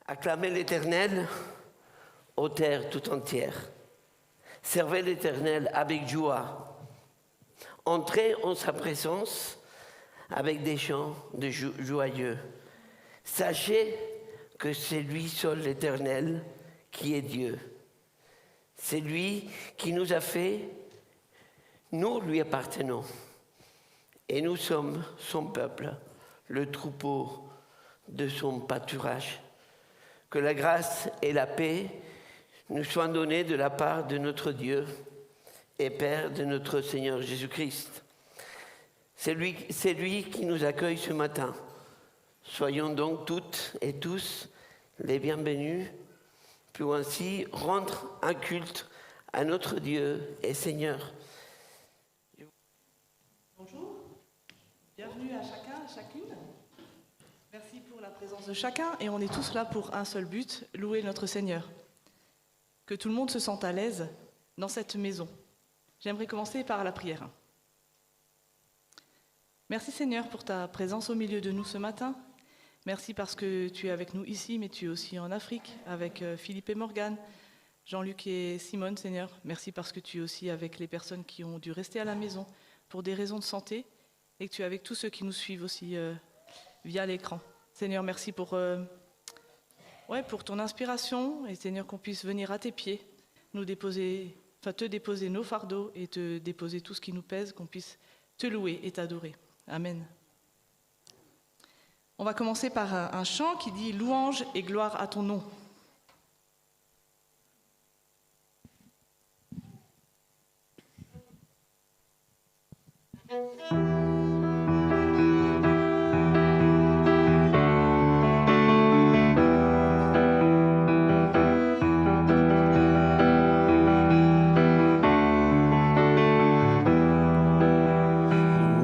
Acclamez l'Éternel, ô terre tout entière. Servez l'Éternel avec joie. Entrez en sa présence avec des chants de joyeux. Sachez que c'est lui seul l'Éternel qui est Dieu. C'est lui qui nous a fait, nous lui appartenons. Et nous sommes son peuple, le troupeau de son pâturage. Que la grâce et la paix nous soient données de la part de notre Dieu et Père de notre Seigneur Jésus-Christ. C'est lui qui nous accueille ce matin. Soyons donc toutes et tous les bienvenus pour ainsi rendre un culte à notre Dieu et Seigneur. Bonjour, bienvenue à chacun, à chacune. Merci pour la présence de chacun et on est tous là pour un seul but, louer notre Seigneur. Que tout le monde se sente à l'aise dans cette maison. J'aimerais commencer par la prière. Merci Seigneur pour ta présence au milieu de nous ce matin. Merci parce que tu es avec nous ici, mais tu es aussi en Afrique, avec Philippe et Morgane, Jean-Luc et Simone, Seigneur. Merci parce que tu es aussi avec les personnes qui ont dû rester à la maison pour des raisons de santé et que tu es avec tous ceux qui nous suivent aussi via l'écran. Seigneur, merci pour ton inspiration et Seigneur qu'on puisse venir à tes pieds, te déposer nos fardeaux et te déposer tout ce qui nous pèse, qu'on puisse te louer et t'adorer. Amen. On va commencer par un chant qui dit « Louange et gloire à ton nom ».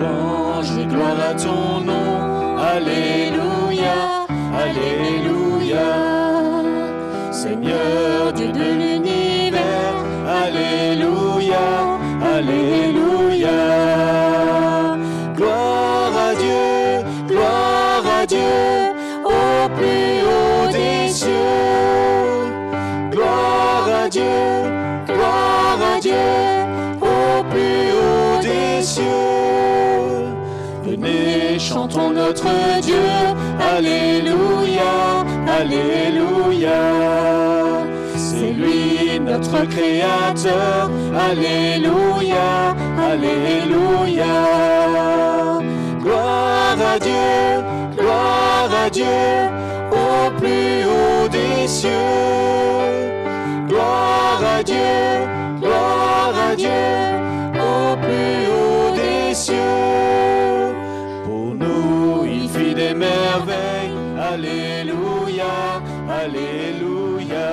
Louange et gloire à ton nom, Alléluia, Alléluia. Seigneur Dieu de l'univers, Alléluia, Alléluia. Gloire à Dieu, au plus haut des cieux. Gloire à Dieu, au plus haut des cieux. Venez, chantons notre Dieu, Alléluia, Alléluia. C'est lui notre Créateur, Alléluia, Alléluia. Gloire à Dieu, au plus haut des cieux. Gloire à Dieu, au plus haut des cieux. Pour nous, il fit des merveilles, Alléluia, Alléluia.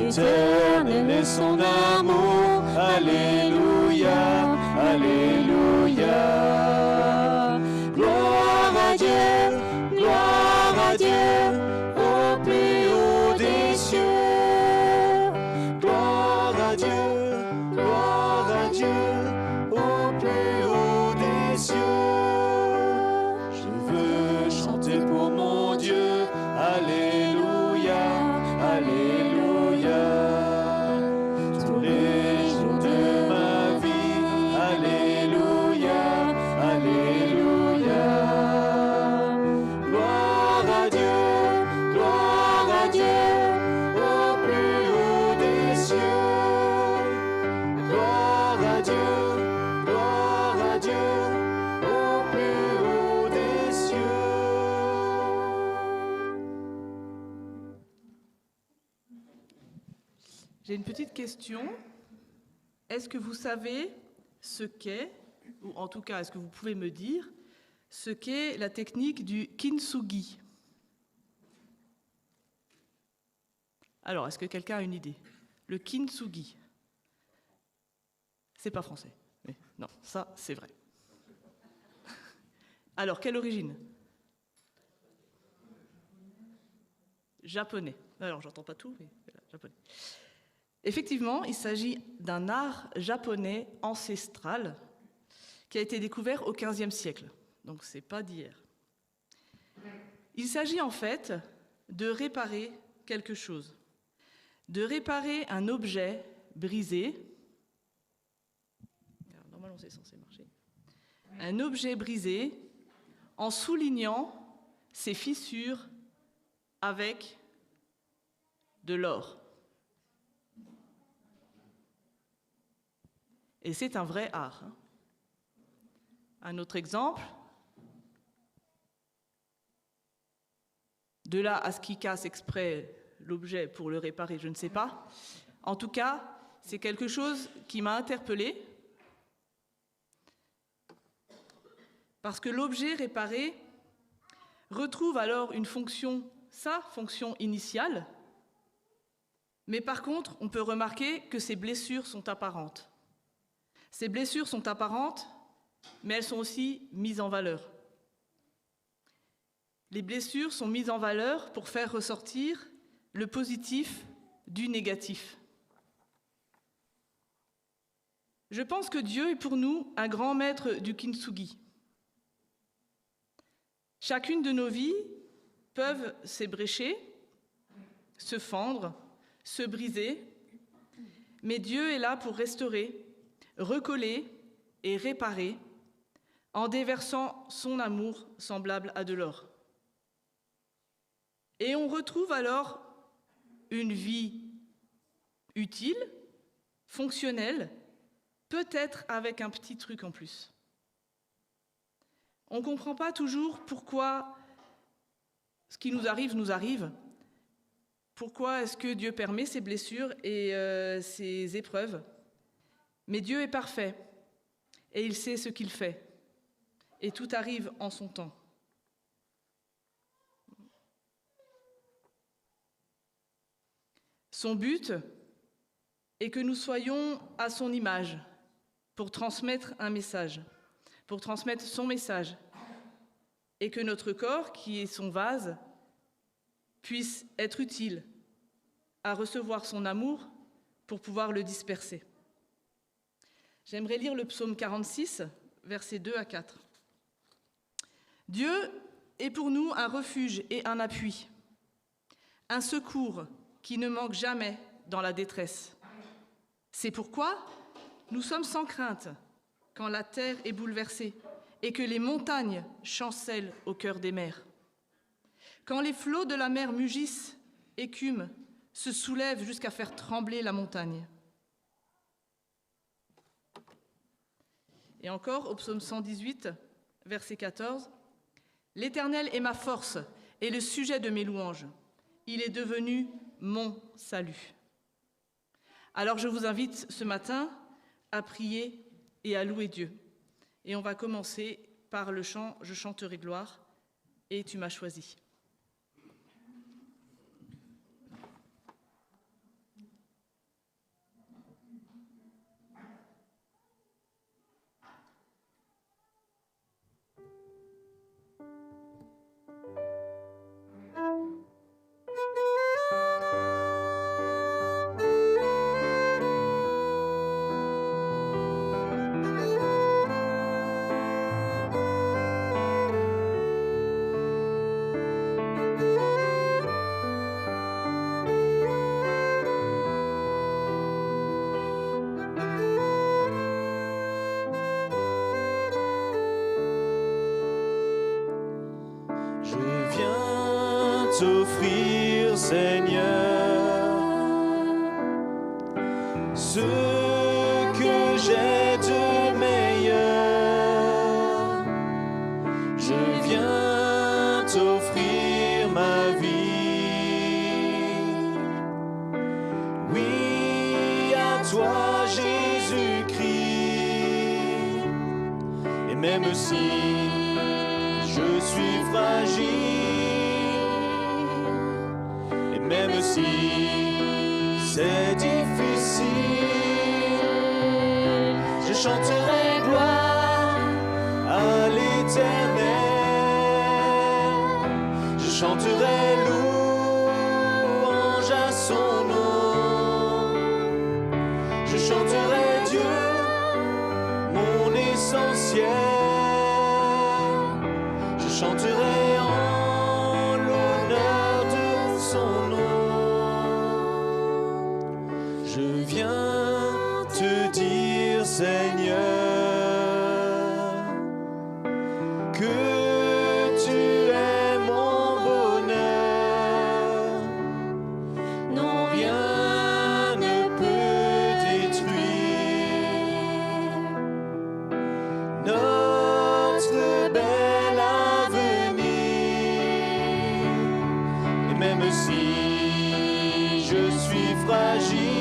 Éternel est son amour, Alléluia, Alléluia. Gloire à Dieu, au plus haut des cieux. Gloire à Dieu, au plus haut des cieux. Je veux chanter pour mon Dieu, Alléluia, Alléluia. Tous les jours de ma vie, Alléluia, Alléluia. Gloire à Dieu, au plus haut des cieux. Gloire à Dieu, au plus haut des cieux. J'ai une petite question. Est-ce que vous savez ce qu'est, ou en tout cas, est-ce que vous pouvez me dire ce qu'est la technique du kintsugi? Alors, est-ce que quelqu'un a une idée? Le kintsugi. C'est pas français. Mais non, ça, c'est vrai. Alors, quelle origine? Japonais. Alors, j'entends pas tout, mais voilà, japonais. Effectivement, il s'agit d'un art japonais ancestral qui a été découvert au XVe siècle. Donc, c'est pas d'hier. Il s'agit en fait de réparer quelque chose, de réparer un objet brisé. Alors, normalement, c'est censé marcher. Un objet brisé en soulignant ses fissures avec de l'or. Et c'est un vrai art. Un autre exemple, de là à ce qu'il casse exprès l'objet pour le réparer, je ne sais pas. En tout cas, c'est quelque chose qui m'a interpellée, parce que l'objet réparé retrouve alors une fonction, sa fonction initiale, mais par contre, on peut remarquer que ces blessures sont apparentes. Ces blessures sont apparentes, mais elles sont aussi mises en valeur. Les blessures sont mises en valeur pour faire ressortir le positif du négatif. Je pense que Dieu est pour nous un grand maître du kintsugi. Chacune de nos vies peuvent s'ébrécher, se fendre, se briser, mais Dieu est là pour restaurer, recoller et réparer en déversant son amour semblable à de l'or. Et on retrouve alors une vie utile, fonctionnelle, peut-être avec un petit truc en plus. On ne comprend pas toujours pourquoi ce qui nous arrive. Pourquoi est-ce que Dieu permet ces blessures et ces épreuves? Mais Dieu est parfait et il sait ce qu'il fait. Et tout arrive en son temps. Son but est que nous soyons à son image pour transmettre un message, pour transmettre son message, et que notre corps, qui est son vase, puisse être utile à recevoir son amour pour pouvoir le disperser. J'aimerais lire le psaume 46, versets 2 à 4. Dieu est pour nous un refuge et un appui, un secours qui ne manque jamais dans la détresse. C'est pourquoi nous sommes sans crainte quand la terre est bouleversée et que les montagnes chancellent au cœur des mers. Quand les flots de la mer mugissent, écument, se soulèvent jusqu'à faire trembler la montagne. Et encore au psaume 118, verset 14, « L'Éternel est ma force et le sujet de mes louanges. Il est devenu mon salut. » Alors je vous invite ce matin à prier et à louer Dieu. Et on va commencer par le chant « Je chanterai gloire » et « Tu m'as choisi ». T'offrir, Seigneur, ce que j'ai de meilleur. Je viens t'offrir ma vie. Oui, à toi, Jésus-Christ. Et même si je suis fragile, même si c'est difficile, je chanterai gloire à l'Éternel. Je chanterai louange à son nom. Je chanterai Dieu, mon essentiel. Je chanterai en l'honneur de Seigneur, que tu es mon bonheur. Non, rien ne peut détruire notre bel avenir. Et même si je suis fragile,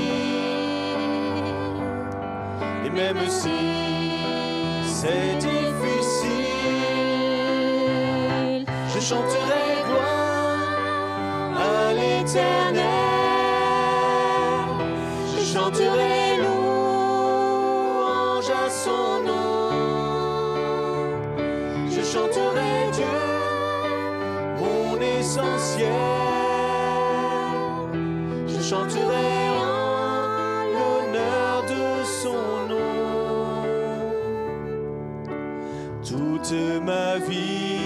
et même si c'est difficile, je chanterai gloire à l'Éternel. Je chanterai louange à son nom. Je chanterai Dieu, mon essentiel. Je chanterai en l'honneur de son nom. Toute ma vie,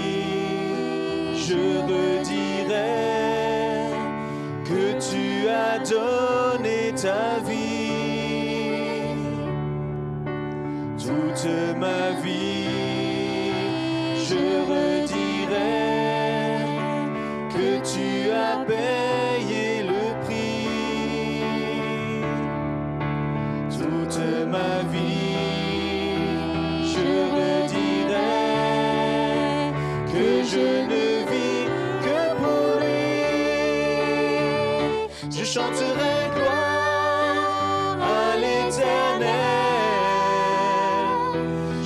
je redirai que tu as donné ta vie. Toute ma vie, je redirai que tu as payé le prix. Toute ma vie, je redirai que je ne vis que pour lui. Je chanterai gloire à l'Éternel.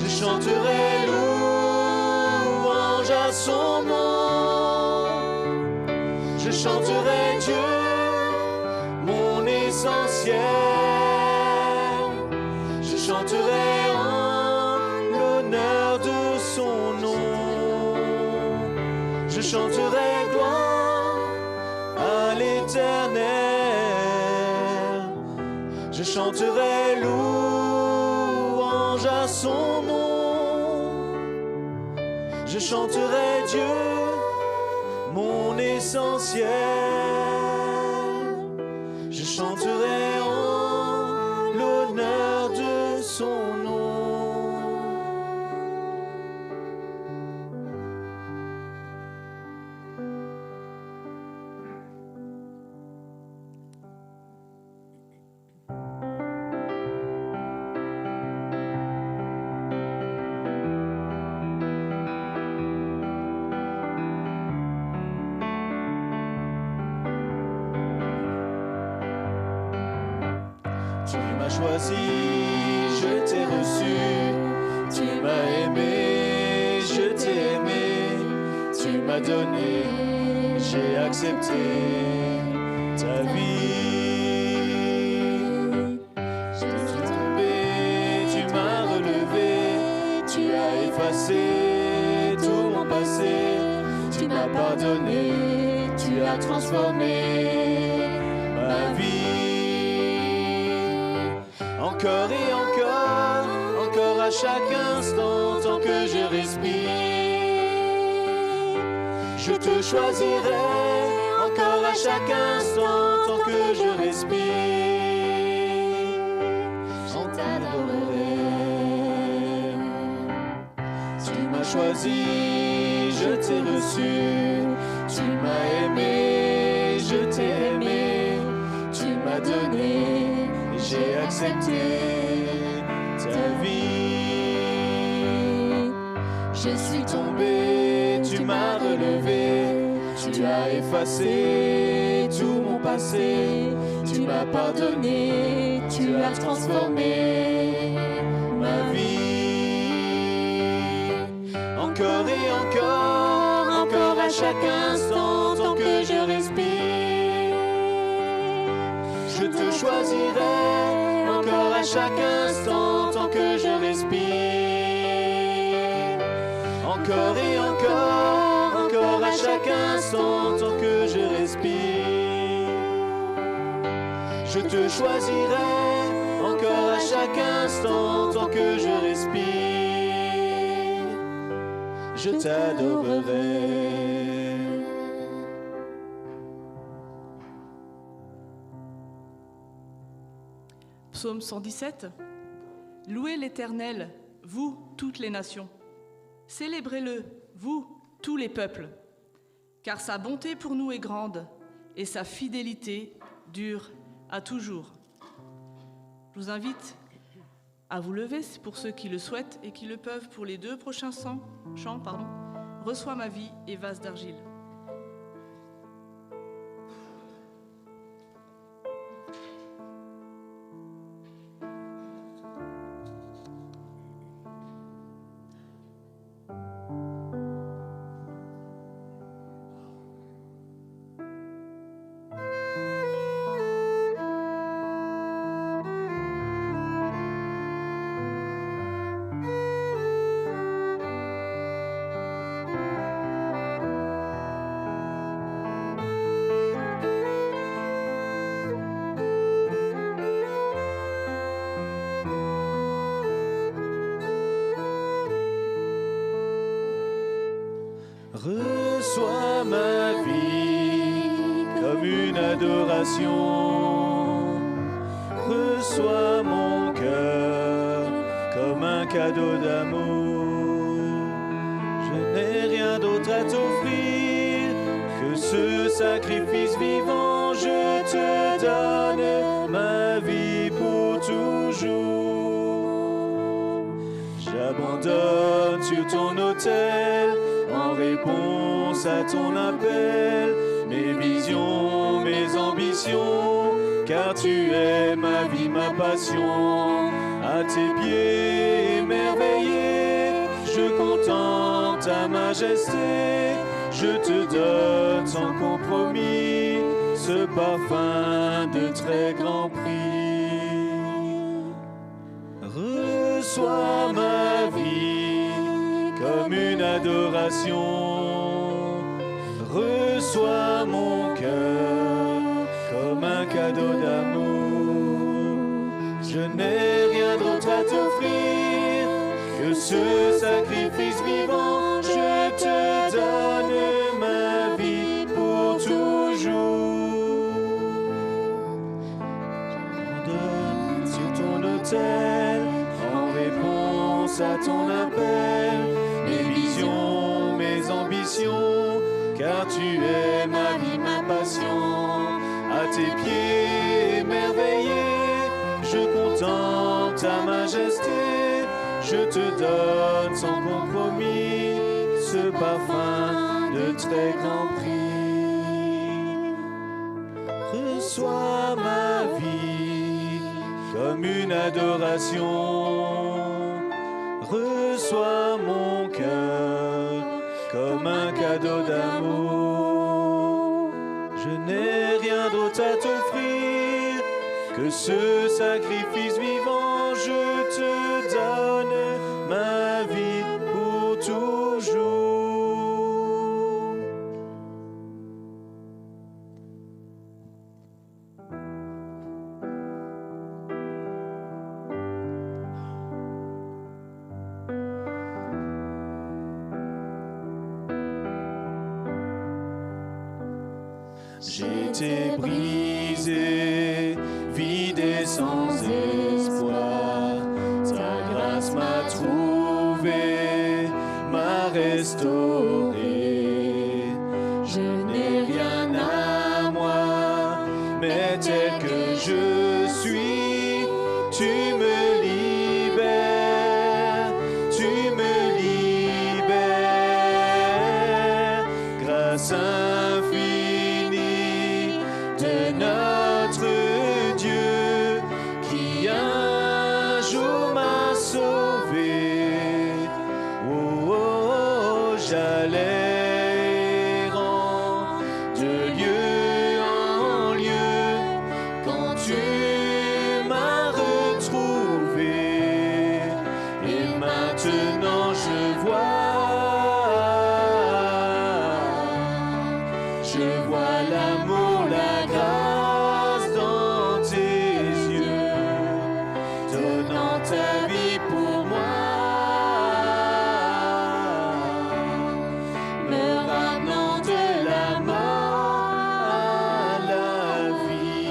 Je chanterai louange à son nom. Je chanterai Dieu, mon essentiel. Je chanterai en l'honneur de son nom. Je chanterai gloire à l'Éternel. Je chanterai louange à son nom. Je chanterai Dieu, mon essentiel. Je chanterai en l'honneur de son nom. Tu m'as choisi, je t'ai reçu. Tu m'as aimé, je t'ai aimé. Tu m'as donné, j'ai accepté ta vie. Je suis tombé, tu m'as relevé. Tu as effacé tout mon passé. Tu m'as pardonné, tu as transformé ma vie. Encore et encore, encore à chaque instant, tant que je respire, je te choisirai. Encore à chaque instant, tant que je respire, je t'adorerai. Tu m'as choisi, je t'ai reçu. Tu m'as aimé, je t'ai aimé. Tu m'as donné, j'ai accepté ta vie. Je suis tombé, tu m'as relevé. Tu as effacé tout mon passé. Tu m'as pardonné, tu as transformé ma vie. Encore et encore, encore à chaque instant, tant que je respire, je te choisirai. Encore à chaque instant, tant que je respire. Encore et encore, encore à chaque instant, tant que je respire. Je te choisirai. Encore à chaque instant, tant que je respire. Je t'adorerai. Psaume 117. Louez l'Éternel, vous, toutes les nations. Célébrez-le, vous, tous les peuples. Car sa bonté pour nous est grande et sa fidélité dure à toujours. Je vous invite à vous lever pour ceux qui le souhaitent et qui le peuvent pour les 2 prochains chants. Reçois ma vie et vase d'argile. Reçois ma vie comme une adoration. Reçois mon cœur comme un cadeau d'amour. Je n'ai rien d'autre à t'offrir que ce sacrifice vivant. Je te donne ma vie pour toujours. J'abandonne sur ton autel en réponse à ton appel, mes visions, mes ambitions, car tu es ma vie, ma passion. À tes pieds émerveillés, je contemple ta majesté, je te donne sans compromis ce parfum de très grand prix. Reçois ma vie comme une adoration. Reçois mon cœur comme un cadeau d'amour. Je n'ai rien d'autre à t'offrir que ce sacrifice vivant. Je te donne ma vie pour toujours. J'abandonne sur ton autel en réponse à ton appel, mes visions, mes ambitions, car tu es ma vie, ma passion. À tes pieds émerveillés, je contemple ta majesté, je te donne sans compromis ce parfum de très grand prix. Reçois ma vie comme une adoration. Reçois mon cœur comme un cadeau d'amour. Je n'ai rien d'autre à t'offrir que ce sacrifice vivant. Je te donne ma vie pour toujours. J'étais brisé, vide et sans espoir. Ta grâce m'a trouvé, m'a restauré. Je n'ai rien à moi, mais tel que je suis, tu me libères, tu me libères. Grâce infinie de notre Dieu qui un jour m'a sauvé. Oh, oh, oh, j'allais errant de lieu en lieu quand tu m'as retrouvé. Et maintenant je vois l'amour, la grâce dans tes yeux, donnant ta vie pour moi, me ramenant de la mort à la vie.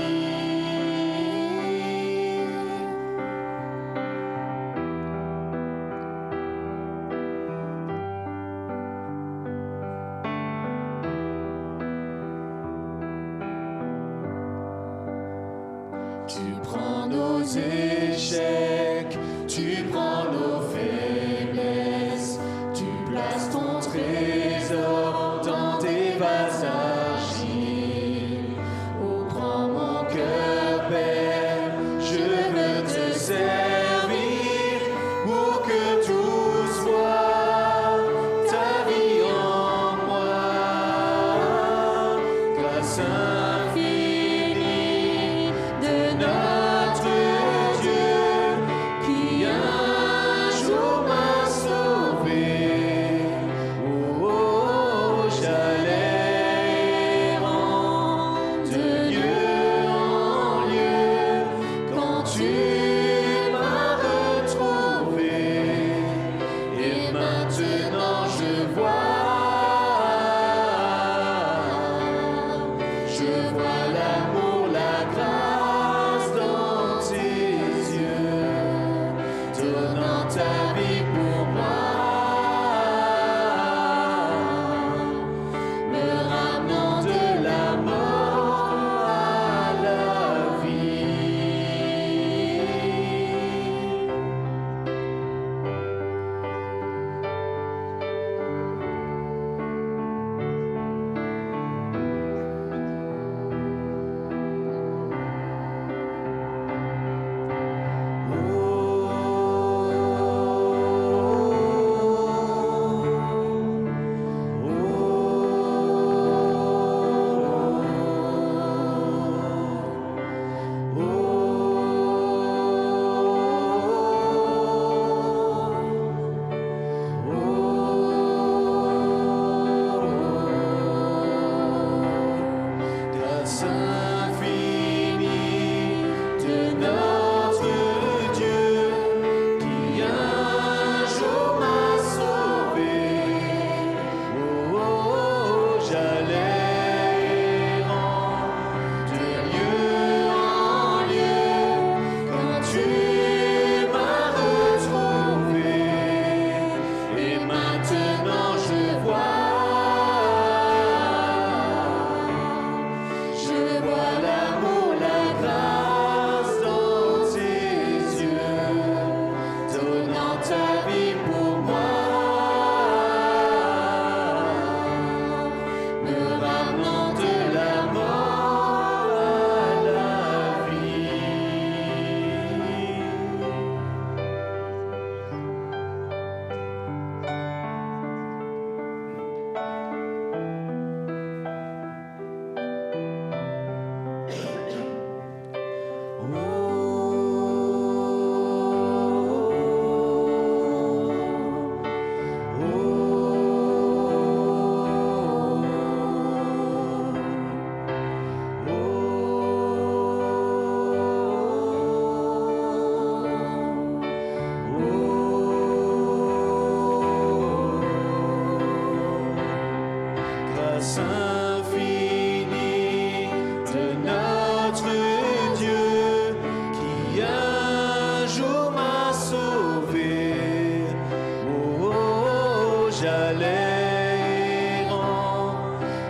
allais errant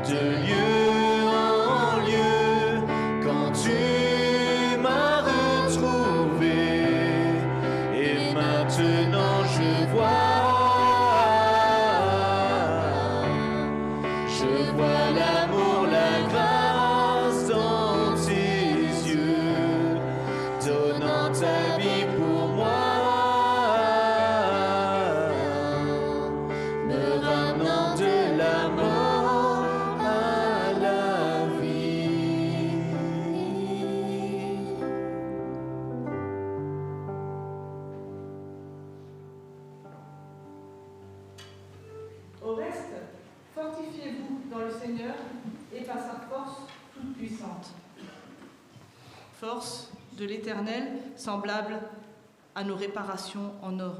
de lieu en lieu quand tu m'as retrouvé. Et maintenant je vois l'amour, la grâce dans tes yeux, donnant ta vie pour moi, me ramenant de la mort à la vie. Au reste, fortifiez-vous dans le Seigneur et par sa force toute puissante. Force de l'Éternel, semblable à nos réparations en or.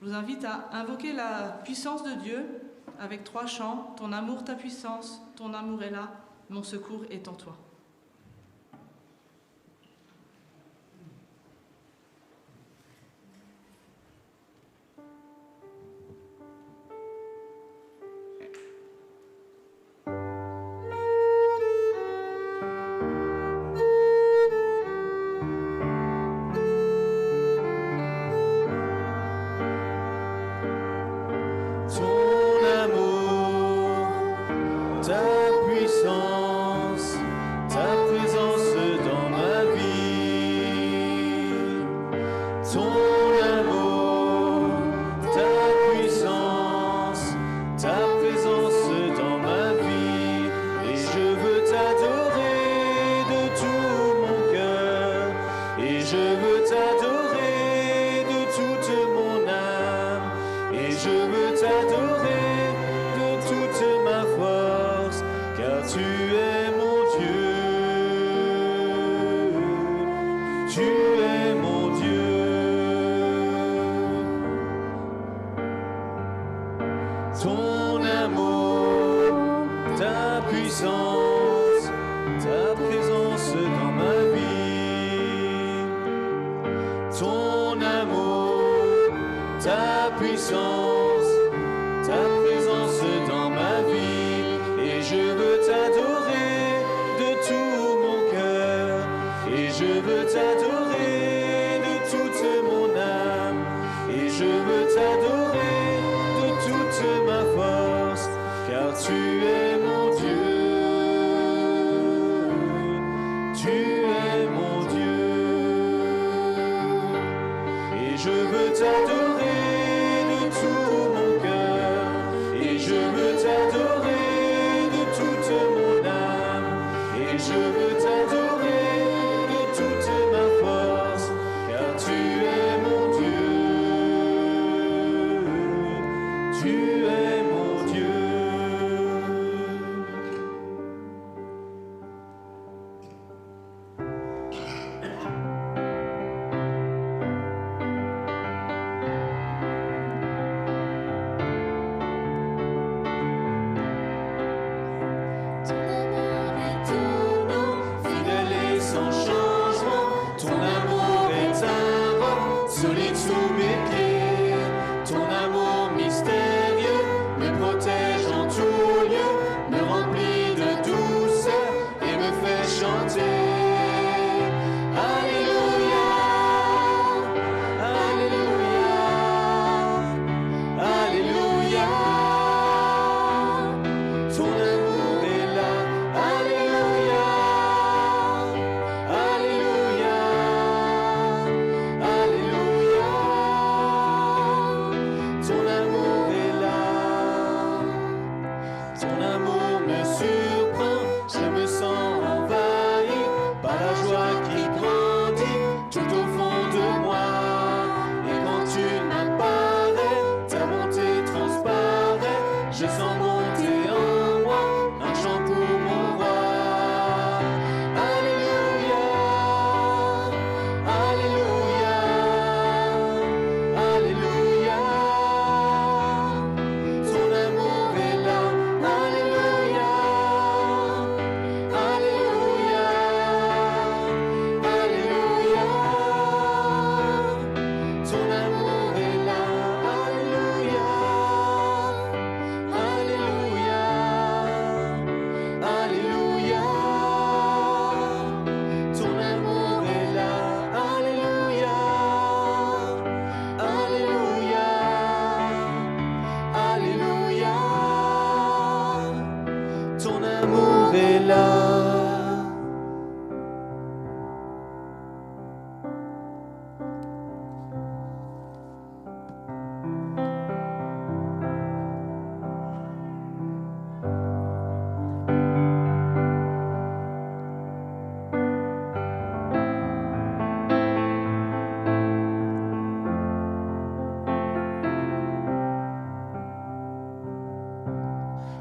Je vous invite à invoquer la puissance de Dieu avec 3 chants. Ton amour, ta puissance, ton amour est là, mon secours est en toi.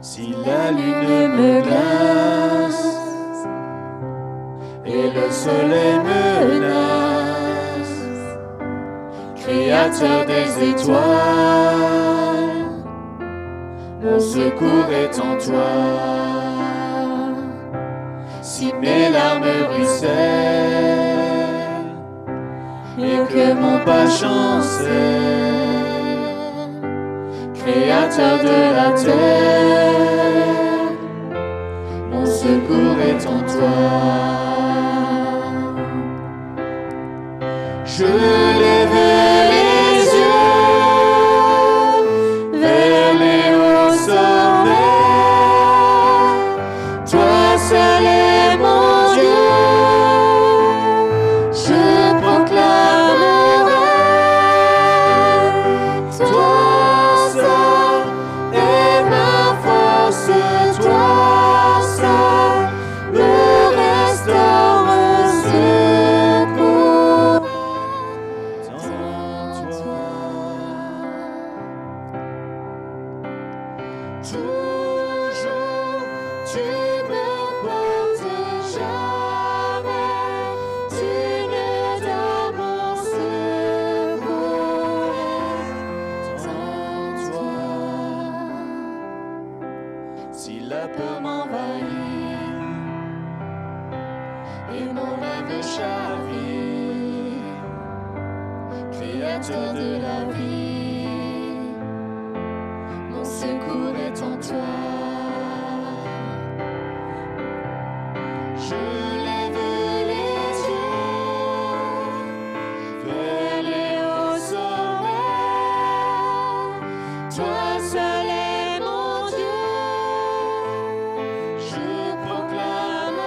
Si la lune me glace et le soleil menace, Créateur des étoiles, mon secours est en toi. Si mes larmes ruissellent et que mon pas chancelle, Créateur de la terre, mon secours est en toi. Je lève les yeux vers les hauts sommets, toi seul est mon Dieu, je proclamerai, toi seul est ma force, toi seul me restaure secours. Toujours tu me portes, jamais tu ne donnes mon secours. Sans toi, si la peur m'envahit et mon rêve chavire, Créateur de la vie, mon secours est en toi. Je lève les yeux vers les hauts sommets, toi seul est mon Dieu, je proclamerai,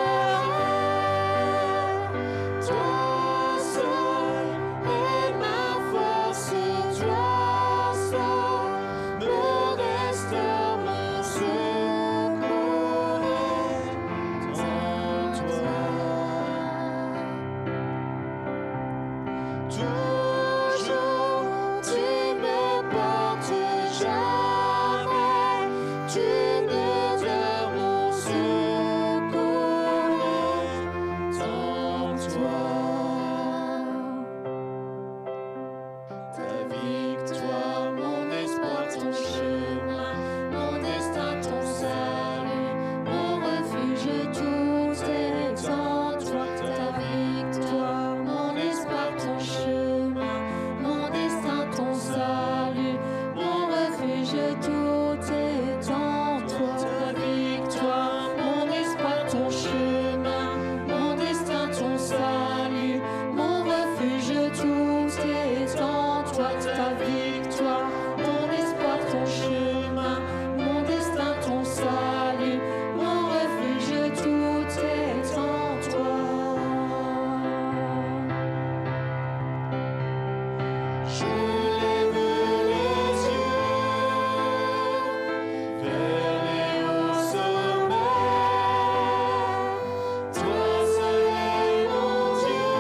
toi seul est ma force, toi seul me restaure mon secours est en toi. Toujours tu me portes, jamais tu ne donnes mon secours est en toi. Ta victoire, mon espoir, ton chemin, mon destin, ton salut, mon refuge, tout est en toi. Ta victoire, mon espoir, ton chemin, mon destin, ton salut, mon refuge, tout est en toi. Ta victoire, mon espoir, ton chemin, mon destin, ton salut, mon refuge, tout est en toi. Ta victoire, mon espoir, ton chemin, mon destin, ton salut, mon refuge, tout est en toi. Je lève les yeux vers les hauts sommets, toi seul est mon Dieu,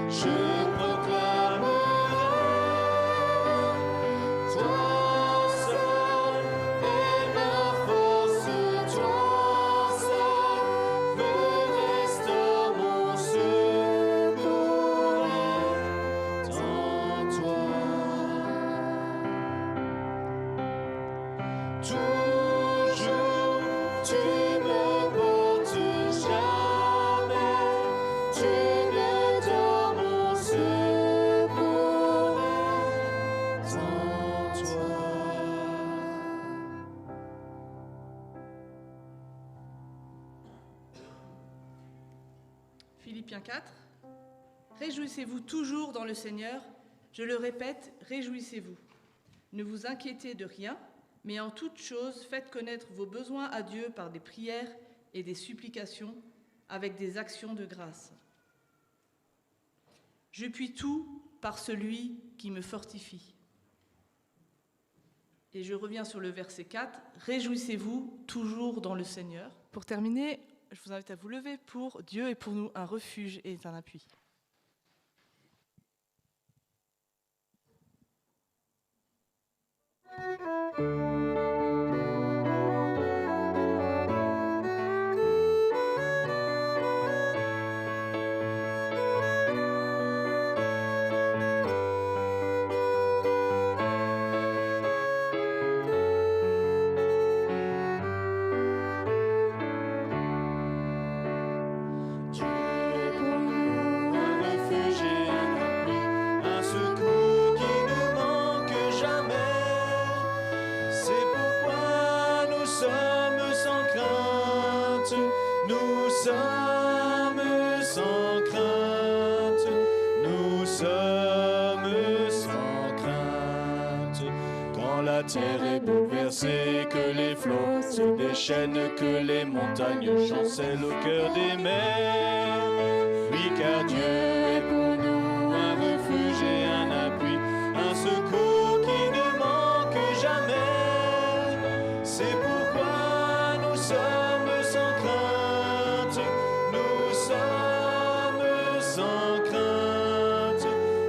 je proclamerai, toi seul est ma force, toi seul me restaure mon secours est en toi. Toujours tu me portes, jamais tu ne donnes mon secours est en toi. Philippiens 4. Réjouissez-vous toujours dans le Seigneur. Je le répète, réjouissez-vous. Ne vous inquiétez de rien, mais en toute chose, faites connaître vos besoins à Dieu par des prières et des supplications, avec des actions de grâce. Je puis tout par celui qui me fortifie. Et je reviens sur le verset 4. Réjouissez-vous toujours dans le Seigneur. Pour terminer, je vous invite à vous lever pour Dieu est pour nous un refuge et un appui. terre est bouleversée, que les flots se déchaînent, que les montagnes chancellent au cœur des mers. Oui, car Dieu est pour nous un refuge et un appui, un secours qui ne manque jamais. C'est pourquoi nous sommes sans crainte, nous sommes sans crainte,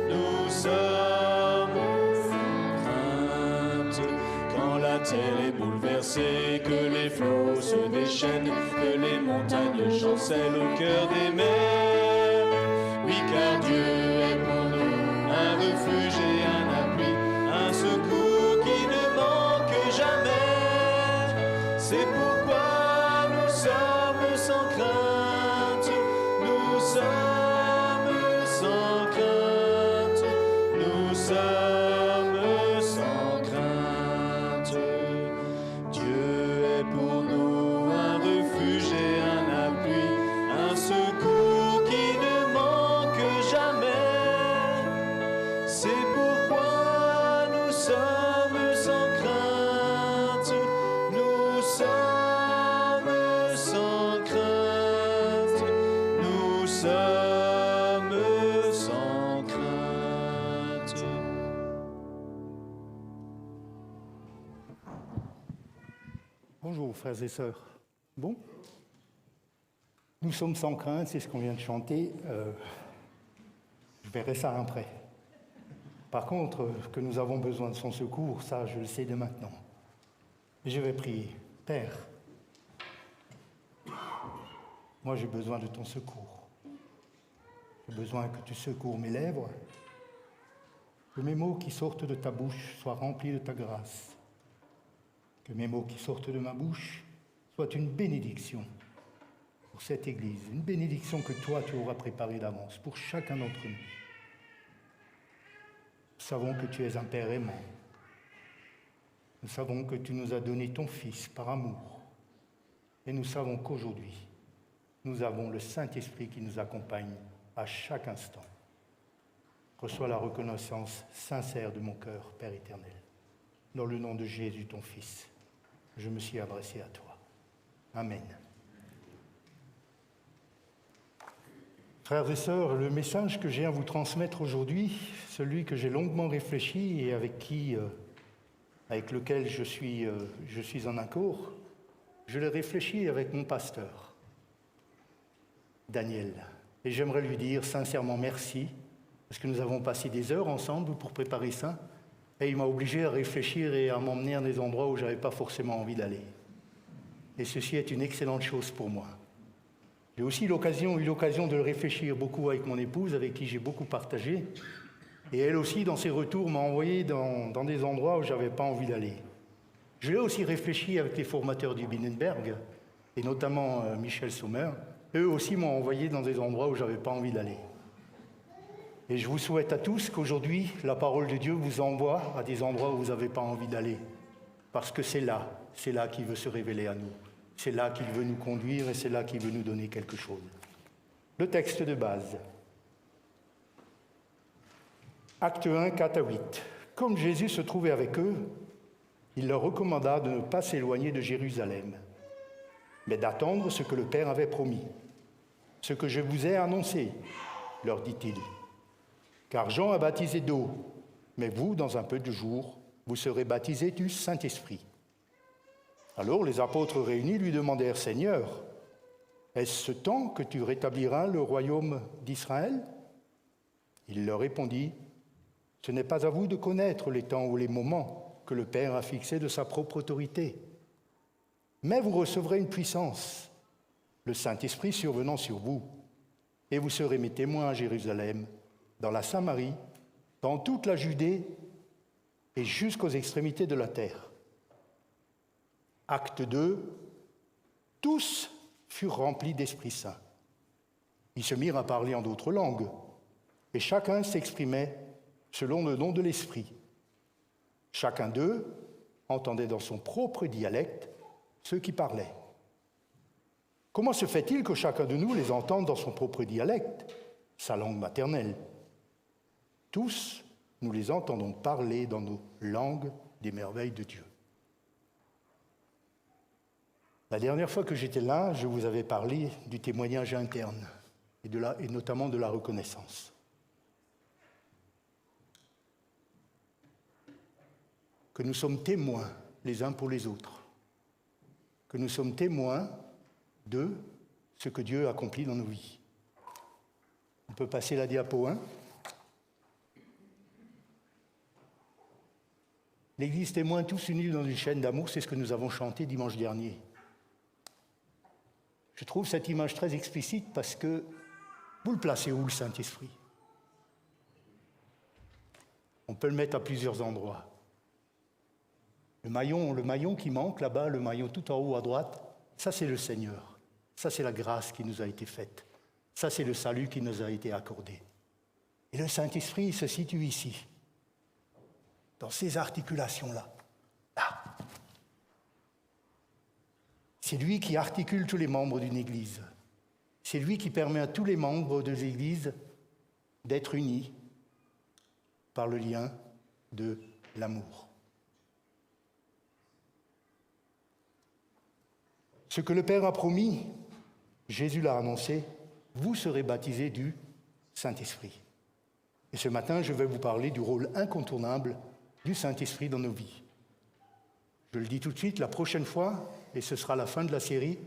nous sommes sans crainte. Quand la terre est bouleversée, que les flots se déchaînent, que les montagnes chancellent au cœur des mers. Oui, car Dieu est pour nous un refuge et un appui, un secours qui ne manque jamais. C'est pourquoi nous sommes sans crainte, nous sommes sans crainte, nous sommes sans crainte. Dieu est pour nous un refuge et un appui, un secours qui ne manque jamais. C'est pourquoi nous sommes sans crainte, nous sommes sans crainte, nous sommes sans crainte. Bonjour frères et sœurs. Bon, nous sommes sans crainte, c'est ce qu'on vient de chanter. Je verrai ça après. Par contre, que nous avons besoin de son secours, ça je le sais dès maintenant. Et je vais prier. Père, moi j'ai besoin de ton secours. J'ai besoin que tu secours mes lèvres, que mes mots qui sortent de ta bouche soient remplis de ta grâce. Que mes mots qui sortent de ma bouche soient une bénédiction pour cette Église, une bénédiction que toi tu auras préparée d'avance pour chacun d'entre nous. Nous savons que tu es un Père aimant. Nous savons que tu nous as donné ton Fils par amour. Et nous savons qu'aujourd'hui, nous avons le Saint-Esprit qui nous accompagne à chaque instant. Reçois la reconnaissance sincère de mon cœur, Père éternel. Dans le nom de Jésus, ton Fils, je me suis adressé à toi. Amen. Frères et sœurs, le message que j'ai à vous transmettre aujourd'hui, celui que j'ai longuement réfléchi et avec lequel je suis en accord, je l'ai réfléchi avec mon pasteur, Daniel. Et j'aimerais lui dire sincèrement merci, parce que nous avons passé des heures ensemble pour préparer ça, et il m'a obligé à réfléchir et à m'emmener à des endroits où je n'avais pas forcément envie d'aller. Et ceci est une excellente chose pour moi. J'ai aussi eu l'occasion de le réfléchir beaucoup avec mon épouse, avec qui j'ai beaucoup partagé. Et elle aussi, dans ses retours, m'a envoyé dans des endroits où je n'avais pas envie d'aller. Je l'ai aussi réfléchi avec les formateurs du Binnenberg, et notamment Michel Sommer. Eux aussi m'ont envoyé dans des endroits où je n'avais pas envie d'aller. Et je vous souhaite à tous qu'aujourd'hui, la parole de Dieu vous envoie à des endroits où vous n'avez pas envie d'aller. Parce que c'est là qu'il veut se révéler à nous. C'est là qu'il veut nous conduire et c'est là qu'il veut nous donner quelque chose. Le texte de base. Acte 1, 4 à 8. Comme Jésus se trouvait avec eux, il leur recommanda de ne pas s'éloigner de Jérusalem, mais d'attendre ce que le Père avait promis. Ce que je vous ai annoncé, leur dit-il. Car Jean a baptisé d'eau, mais vous, dans un peu de jours, vous serez baptisés du Saint-Esprit. Alors les apôtres réunis lui demandèrent, « Seigneur, est-ce ce temps que tu rétabliras le royaume d'Israël ?» Il leur répondit, « Ce n'est pas à vous de connaître les temps ou les moments que le Père a fixés de sa propre autorité. Mais vous recevrez une puissance, le Saint-Esprit survenant sur vous, et vous serez mes témoins à Jérusalem, dans la Samarie, dans toute la Judée et jusqu'aux extrémités de la terre. » Acte 2, tous furent remplis d'Esprit Saint. Ils se mirent à parler en d'autres langues, et chacun s'exprimait selon le nom de l'Esprit. Chacun d'eux entendait dans son propre dialecte ceux qui parlaient. Comment se fait-il que chacun de nous les entende dans son propre dialecte, sa langue maternelle ? Tous, nous les entendons parler dans nos langues des merveilles de Dieu. La dernière fois que j'étais là, je vous avais parlé du témoignage interne et notamment de la reconnaissance. Que nous sommes témoins les uns pour les autres, que nous sommes témoins de ce que Dieu accomplit dans nos vies. On peut passer la diapo 1. L'Église témoin tous unis dans une chaîne d'amour, c'est ce que nous avons chanté dimanche dernier. Je trouve cette image très explicite parce que vous le placez où, le Saint-Esprit? On peut le mettre à plusieurs endroits. Le maillon qui manque là-bas, le maillon tout en haut à droite, ça c'est le Seigneur. Ça c'est la grâce qui nous a été faite. Ça c'est le salut qui nous a été accordé. Et le Saint-Esprit il se situe ici, dans ces articulations-là. Là. C'est lui qui articule tous les membres d'une Église. C'est lui qui permet à tous les membres de l'Église d'être unis par le lien de l'amour. Ce que le Père a promis, Jésus l'a annoncé, vous serez baptisés du Saint-Esprit. Et ce matin, je vais vous parler du rôle incontournable du Saint-Esprit dans nos vies. Je le dis tout de suite, la prochaine fois, et ce sera la fin de la série,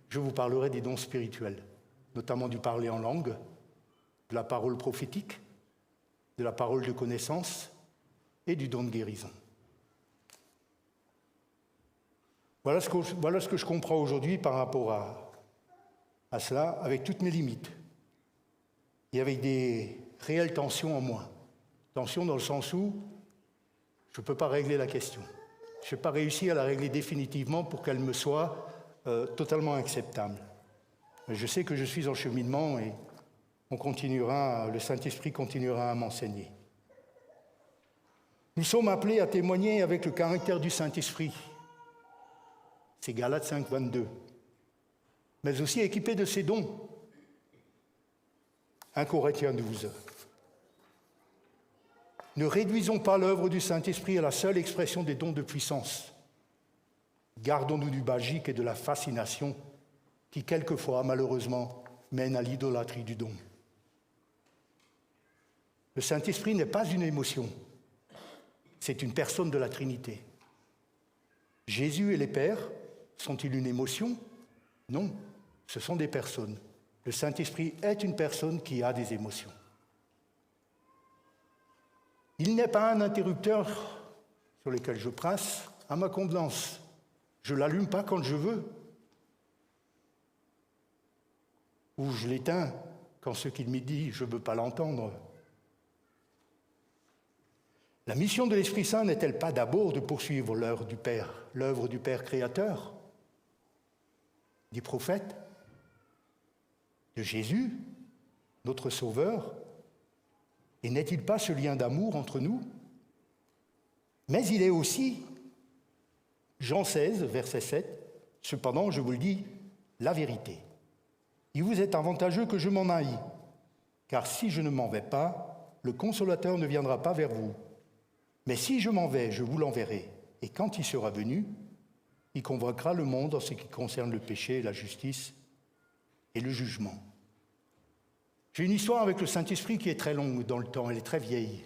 je vous parlerai des dons spirituels, notamment du parler en langue, de la parole prophétique, de la parole de connaissance et du don de guérison. Voilà ce que je comprends aujourd'hui par rapport à cela, avec toutes mes limites. Et avec des réelles tensions en moi. Tensions dans le sens où je ne peux pas régler la question. Je n'ai pas réussi à la régler définitivement pour qu'elle me soit totalement acceptable. Mais je sais que je suis en cheminement et le Saint-Esprit continuera à m'enseigner. Nous sommes appelés à témoigner avec le caractère du Saint-Esprit. C'est Galates 5, 22. Mais aussi équipés de ses dons. 1 Corinthiens 12. Ne réduisons pas l'œuvre du Saint-Esprit à la seule expression des dons de puissance. Gardons-nous du magique et de la fascination qui, quelquefois, malheureusement, mènent à l'idolâtrie du don. Le Saint-Esprit n'est pas une émotion, c'est une personne de la Trinité. Jésus et les pères sont-ils une émotion? Non, ce sont des personnes. Le Saint-Esprit est une personne qui a des émotions. Il n'est pas un interrupteur sur lequel je passe à ma convenance. Je ne l'allume pas quand je veux. Ou je l'éteins quand ce qu'il me dit, je ne veux pas l'entendre. La mission de l'Esprit Saint n'est-elle pas d'abord de poursuivre l'œuvre du Père créateur, des prophètes, de Jésus, notre Sauveur? Et n'est-il pas ce lien d'amour entre nous? Mais il est aussi, Jean 16, verset 7, « Cependant, je vous le dis, la vérité. Il vous est avantageux que je m'en aille, car si je ne m'en vais pas, le Consolateur ne viendra pas vers vous. Mais si je m'en vais, je vous l'enverrai. Et quand il sera venu, il convaincra le monde en ce qui concerne le péché, la justice et le jugement. » J'ai une histoire avec le Saint-Esprit qui est très longue dans le temps, elle est très vieille.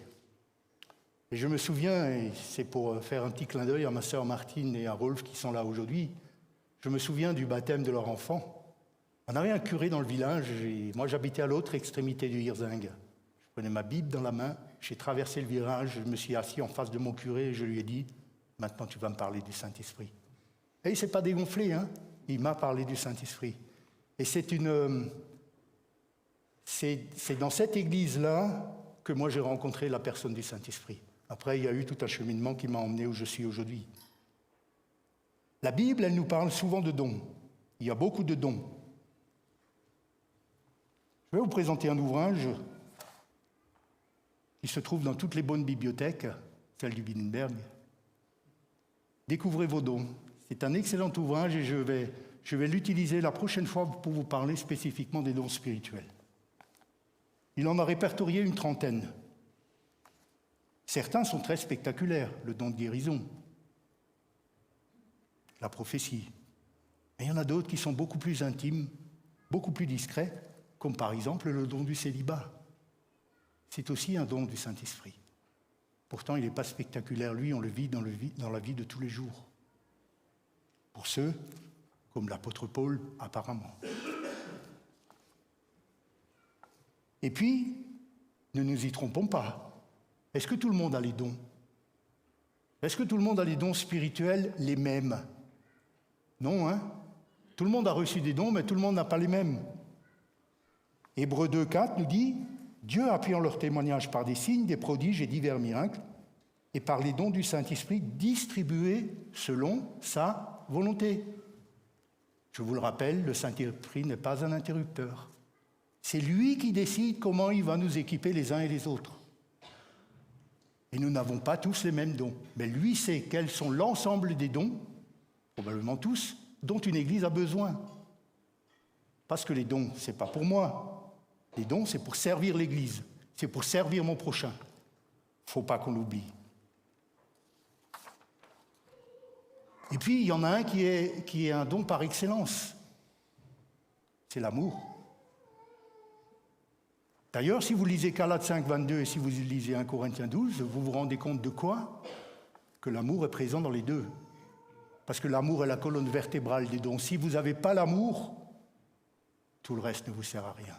Et je me souviens, et c'est pour faire un petit clin d'œil à ma sœur Martine et à Rolf qui sont là aujourd'hui, je me souviens du baptême de leur enfant. On avait un curé dans le village, et moi j'habitais à l'autre extrémité du Hirzing. Je prenais ma Bible dans la main, j'ai traversé le virage, je me suis assis en face de mon curé et je lui ai dit « Maintenant tu vas me parler du Saint-Esprit ». Et il ne s'est pas dégonflé, hein, il m'a parlé du Saint-Esprit. Et c'est dans cette église-là que moi j'ai rencontré la personne du Saint-Esprit. Après, il y a eu tout un cheminement qui m'a emmené où je suis aujourd'hui. La Bible, elle nous parle souvent de dons. Il y a beaucoup de dons. Je vais vous présenter un ouvrage qui se trouve dans toutes les bonnes bibliothèques, celle du Wittenberg. Découvrez vos dons. C'est un excellent ouvrage et je vais l'utiliser la prochaine fois pour vous parler spécifiquement des dons spirituels. Il en a répertorié une 30aine. Certains sont très spectaculaires, le don de guérison, la prophétie. Mais il y en a d'autres qui sont beaucoup plus intimes, beaucoup plus discrets, comme par exemple le don du célibat. C'est aussi un don du Saint-Esprit. Pourtant, il n'est pas spectaculaire, lui, on le vit dans la vie de tous les jours. Pour ceux, comme l'apôtre Paul, apparemment. Et puis, ne nous y trompons pas. Est-ce que tout le monde a les dons? Est-ce que tout le monde a les dons spirituels les mêmes? Non, hein? Tout le monde a reçu des dons, mais tout le monde n'a pas les mêmes. Hébreux 2,4 nous dit « Dieu appuyant leur témoignage par des signes, des prodiges et divers miracles, et par les dons du Saint-Esprit distribués selon sa volonté. » Je vous le rappelle, le Saint-Esprit n'est pas un interrupteur. C'est lui qui décide comment il va nous équiper les uns et les autres. Et nous n'avons pas tous les mêmes dons. Mais lui sait quels sont l'ensemble des dons, probablement tous, dont une Église a besoin. Parce que les dons, ce n'est pas pour moi. Les dons, c'est pour servir l'Église. C'est pour servir mon prochain. Il ne faut pas qu'on l'oublie. Et puis, il y en a un qui est un don par excellence. C'est l'amour. D'ailleurs, si vous lisez Galates 5, 22 et si vous lisez 1 Corinthiens 12, vous vous rendez compte de quoi? Que l'amour est présent dans les deux. Parce que l'amour est la colonne vertébrale des dons. Si vous n'avez pas l'amour, tout le reste ne vous sert à rien.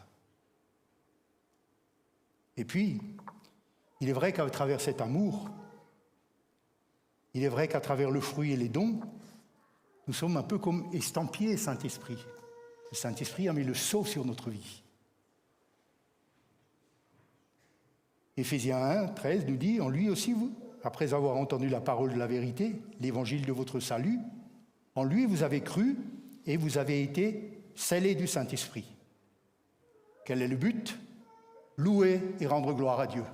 Et puis, il est vrai qu'à travers cet amour, il est vrai qu'à travers le fruit et les dons, nous sommes un peu comme estampillés Saint-Esprit. Le Saint-Esprit a mis le sceau sur notre vie. Éphésiens 1, 13 nous dit, en lui aussi, vous, après avoir entendu la parole de la vérité, l'évangile de votre salut, en lui vous avez cru et vous avez été scellés du Saint-Esprit. Quel est le but? Louer et rendre gloire à Dieu.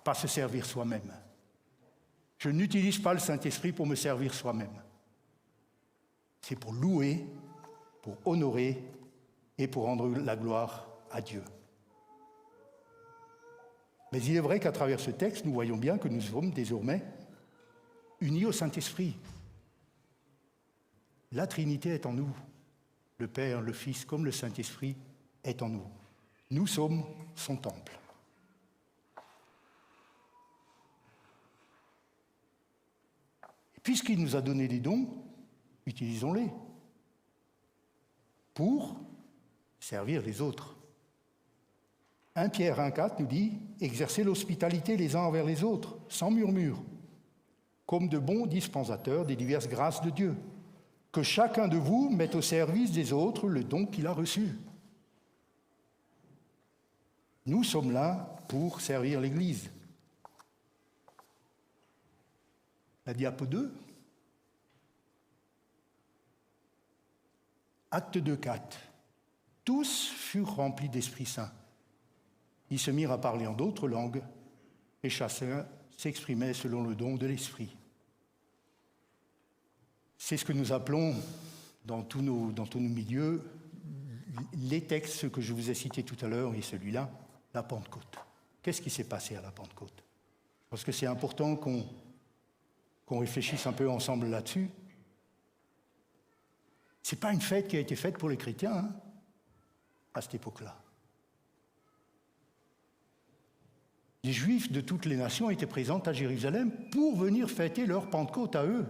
Pas se servir soi-même. Je n'utilise pas le Saint-Esprit pour me servir soi-même. C'est pour louer, pour honorer et pour rendre la gloire à Dieu. Mais il est vrai qu'à travers ce texte, nous voyons bien que nous sommes désormais unis au Saint-Esprit. La Trinité est en nous. Le Père, le Fils, comme le Saint-Esprit est en nous. Nous sommes son temple. Et puisqu'il nous a donné des dons, utilisons-les pour servir les autres. 1 Pierre 1,4 nous dit « Exercez l'hospitalité les uns envers les autres, sans murmure, comme de bons dispensateurs des diverses grâces de Dieu. Que chacun de vous mette au service des autres le don qu'il a reçu. » Nous sommes là pour servir l'Église. La diapo 2. Acte 2,4. Tous furent remplis d'Esprit Saint. Ils se mirent à parler en d'autres langues, et chacun s'exprimait selon le don de l'Esprit. C'est ce que nous appelons, dans tous nos milieux, les textes que je vous ai cités tout à l'heure, et celui-là, la Pentecôte. Qu'est-ce qui s'est passé à la Pentecôte? Parce que c'est important qu'on réfléchisse un peu ensemble là-dessus. Ce n'est pas une fête qui a été faite pour les chrétiens, à cette époque-là. Les Juifs de toutes les nations étaient présents à Jérusalem pour venir fêter leur Pentecôte à eux,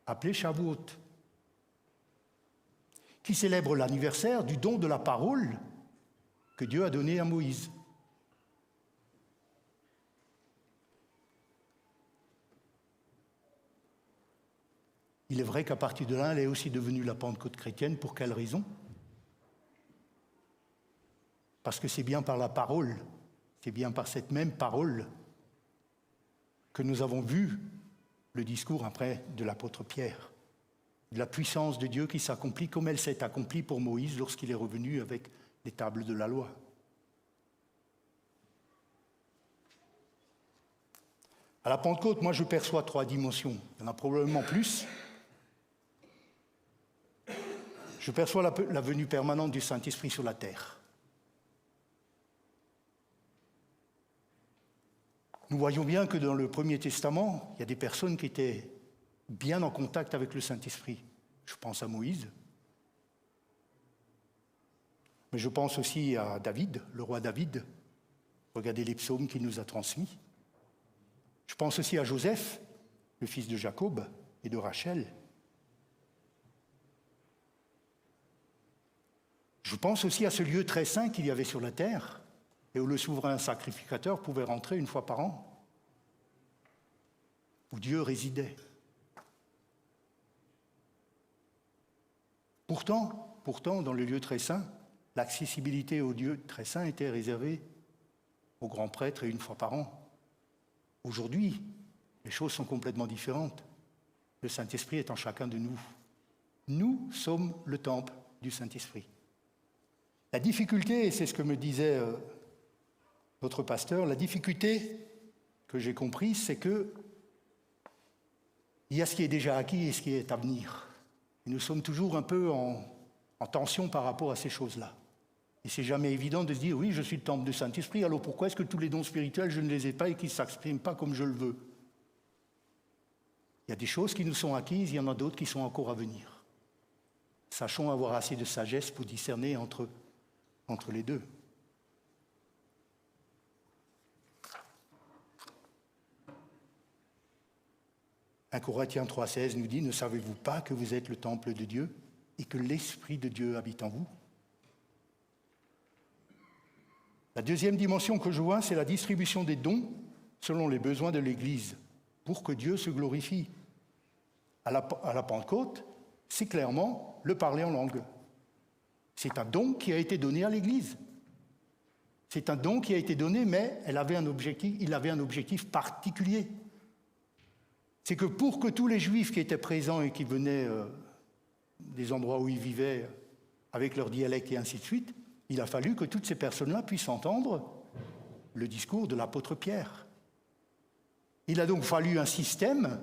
appelée Shavuot, qui célèbre l'anniversaire du don de la parole que Dieu a donné à Moïse. Il est vrai qu'à partir de là, elle est aussi devenue la Pentecôte chrétienne. Pour quelle raison? Parce que c'est bien par la parole, c'est bien par cette même parole que nous avons vu le discours après de l'apôtre Pierre, de la puissance de Dieu qui s'accomplit comme elle s'est accomplie pour Moïse lorsqu'il est revenu avec les tables de la loi. À la Pentecôte, moi je perçois 3 dimensions. Il y en a probablement plus. Je perçois la venue permanente du Saint-Esprit sur la terre. Nous voyons bien que dans le Premier Testament, il y a des personnes qui étaient bien en contact avec le Saint-Esprit. Je pense à Moïse. Mais je pense aussi à David, le roi David. Regardez les psaumes qu'il nous a transmis. Je pense aussi à Joseph, le fils de Jacob et de Rachel. Je pense aussi à ce lieu très saint qu'il y avait sur la terre et où le souverain sacrificateur pouvait rentrer une fois par an, où Dieu résidait. Pourtant, dans le lieu très saint, l'accessibilité au lieu très saint était réservée aux grands prêtres et une fois par an. Aujourd'hui, les choses sont complètement différentes. Le Saint-Esprit est en chacun de nous. Nous sommes le temple du Saint-Esprit. La difficulté, et c'est ce que me disait notre pasteur, la difficulté que j'ai comprise, c'est que il y a ce qui est déjà acquis et ce qui est à venir. Et nous sommes toujours un peu en tension par rapport à ces choses-là. Et c'est jamais évident de se dire, oui, je suis le temple du Saint-Esprit, alors pourquoi est-ce que tous les dons spirituels, je ne les ai pas et qu'ils ne s'expriment pas comme je le veux? Il y a des choses qui nous sont acquises, il y en a d'autres qui sont encore à venir. Sachons avoir assez de sagesse pour discerner entre les deux. Un Corinthiens 3,16 nous dit, ne savez-vous pas que vous êtes le temple de Dieu et que l'Esprit de Dieu habite en vous? La deuxième dimension que je vois, c'est la distribution des dons selon les besoins de l'Église, pour que Dieu se glorifie. À la Pentecôte, c'est clairement le parler en langue. C'est un don qui a été donné à l'Église. C'est un don qui a été donné, mais il avait un objectif particulier. C'est que pour que tous les Juifs qui étaient présents et qui venaient des endroits où ils vivaient avec leur dialecte et ainsi de suite, il a fallu que toutes ces personnes-là puissent entendre le discours de l'apôtre Pierre. Il a donc fallu un système,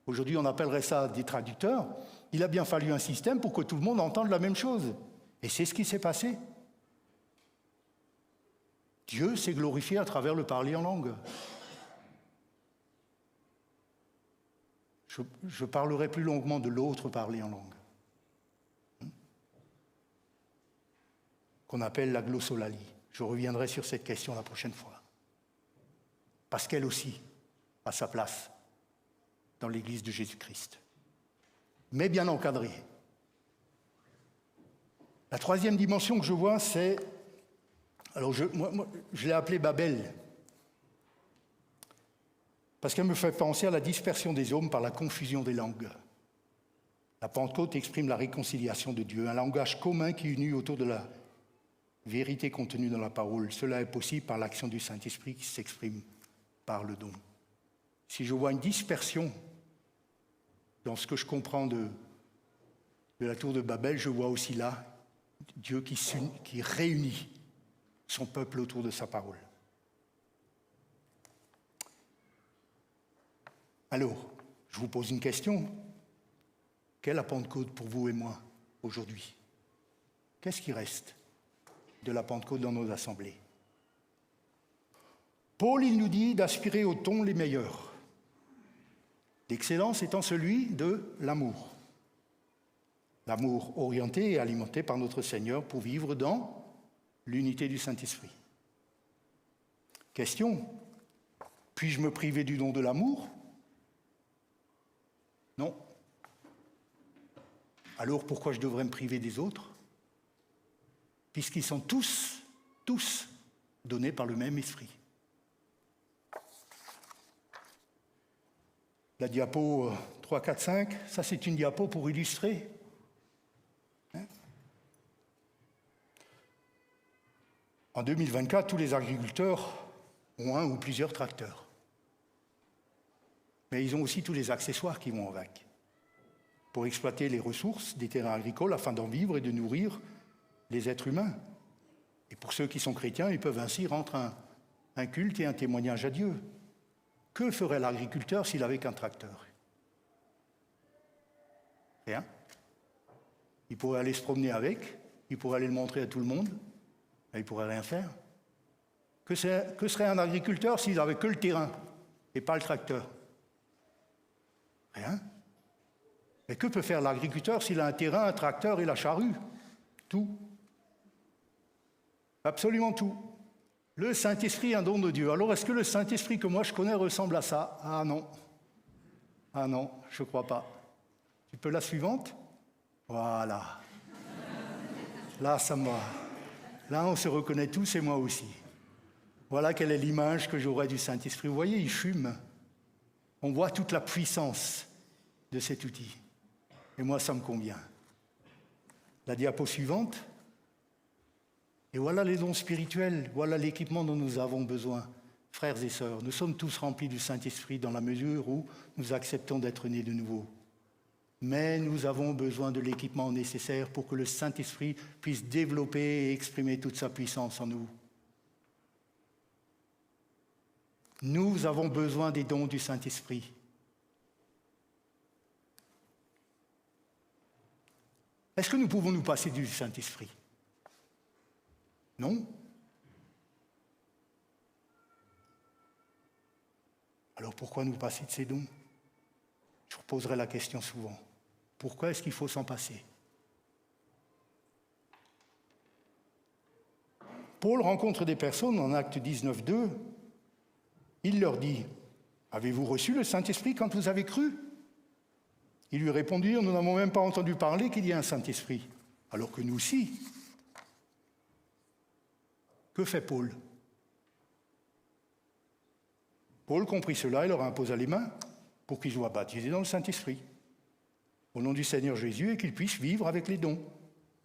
aujourd'hui on appellerait ça des traducteurs, il a bien fallu un système pour que tout le monde entende la même chose. Et c'est ce qui s'est passé. Dieu s'est glorifié à travers le parler en langue. Je parlerai plus longuement de l'autre parler en langue, qu'on appelle la glossolalie. Je reviendrai sur cette question la prochaine fois. Parce qu'elle aussi a sa place dans l'Église de Jésus-Christ. Mais bien encadrée. La troisième dimension que je vois, c'est... Alors, je l'ai appelée Babel. Parce qu'elle me fait penser à la dispersion des hommes par la confusion des langues. La Pentecôte exprime la réconciliation de Dieu, un langage commun qui unit autour de la vérité contenue dans la parole. Cela est possible par l'action du Saint-Esprit qui s'exprime par le don. Si je vois une dispersion dans ce que je comprends de la tour de Babel, je vois aussi là Dieu qui réunit son peuple autour de sa parole. Alors, je vous pose une question. Quelle est la Pentecôte pour vous et moi aujourd'hui? Qu'est-ce qui reste de la Pentecôte dans nos assemblées? Paul, il nous dit d'aspirer aux dons les meilleurs. L'excellence étant celui de l'amour. L'amour orienté et alimenté par notre Seigneur pour vivre dans l'unité du Saint-Esprit. Question, puis-je me priver du don de l'amour? Non. Alors pourquoi je devrais me priver des autres? Puisqu'ils sont tous donnés par le même esprit. La diapo 3, 4, 5, ça c'est une diapo pour illustrer. En 2024, tous les agriculteurs ont un ou plusieurs tracteurs. Mais ils ont aussi tous les accessoires qui vont avec, pour exploiter les ressources des terrains agricoles afin d'en vivre et de nourrir les êtres humains. Et pour ceux qui sont chrétiens, ils peuvent ainsi rendre un culte et un témoignage à Dieu. Que ferait l'agriculteur s'il avait qu'un tracteur? Rien. Il pourrait aller se promener avec, il pourrait aller le montrer à tout le monde, mais il ne pourrait rien faire. Que serait un agriculteur s'il n'avait que le terrain? et pas le tracteur? Rien. Mais que peut faire l'agriculteur s'il a un terrain, un tracteur et la charrue? Tout. Absolument tout. Le Saint-Esprit est un don de Dieu. Alors, est-ce que le Saint-Esprit que moi je connais ressemble à ça? Ah non. Ah non, je ne crois pas. Tu peux la suivante? Voilà. Là, ça me va. Là, on se reconnaît tous et moi aussi. Voilà quelle est l'image que j'aurais du Saint-Esprit. Vous voyez, il fume. On voit toute la puissance de cet outil. Et moi, ça me convient. La diapo suivante. Et voilà les dons spirituels, voilà l'équipement dont nous avons besoin. Frères et sœurs, nous sommes tous remplis du Saint-Esprit dans la mesure où nous acceptons d'être nés de nouveau. Mais nous avons besoin de l'équipement nécessaire pour que le Saint-Esprit puisse développer et exprimer toute sa puissance en nous. Nous avons besoin des dons du Saint-Esprit. Est-ce que nous pouvons nous passer du Saint-Esprit? Non? Alors pourquoi nous passer de ces dons? Je vous poserai la question souvent. Pourquoi est-ce qu'il faut s'en passer? Paul rencontre des personnes en Actes 19:2. Il leur dit, « Avez-vous reçu le Saint-Esprit quand vous avez cru ?» Ils lui répondirent, « Nous n'avons même pas entendu parler qu'il y ait un Saint-Esprit. » Alors que nous aussi. Que fait Paul? Paul comprit cela et leur imposa les mains pour qu'ils soient baptisés dans le Saint-Esprit, au nom du Seigneur Jésus, et qu'ils puissent vivre avec les dons.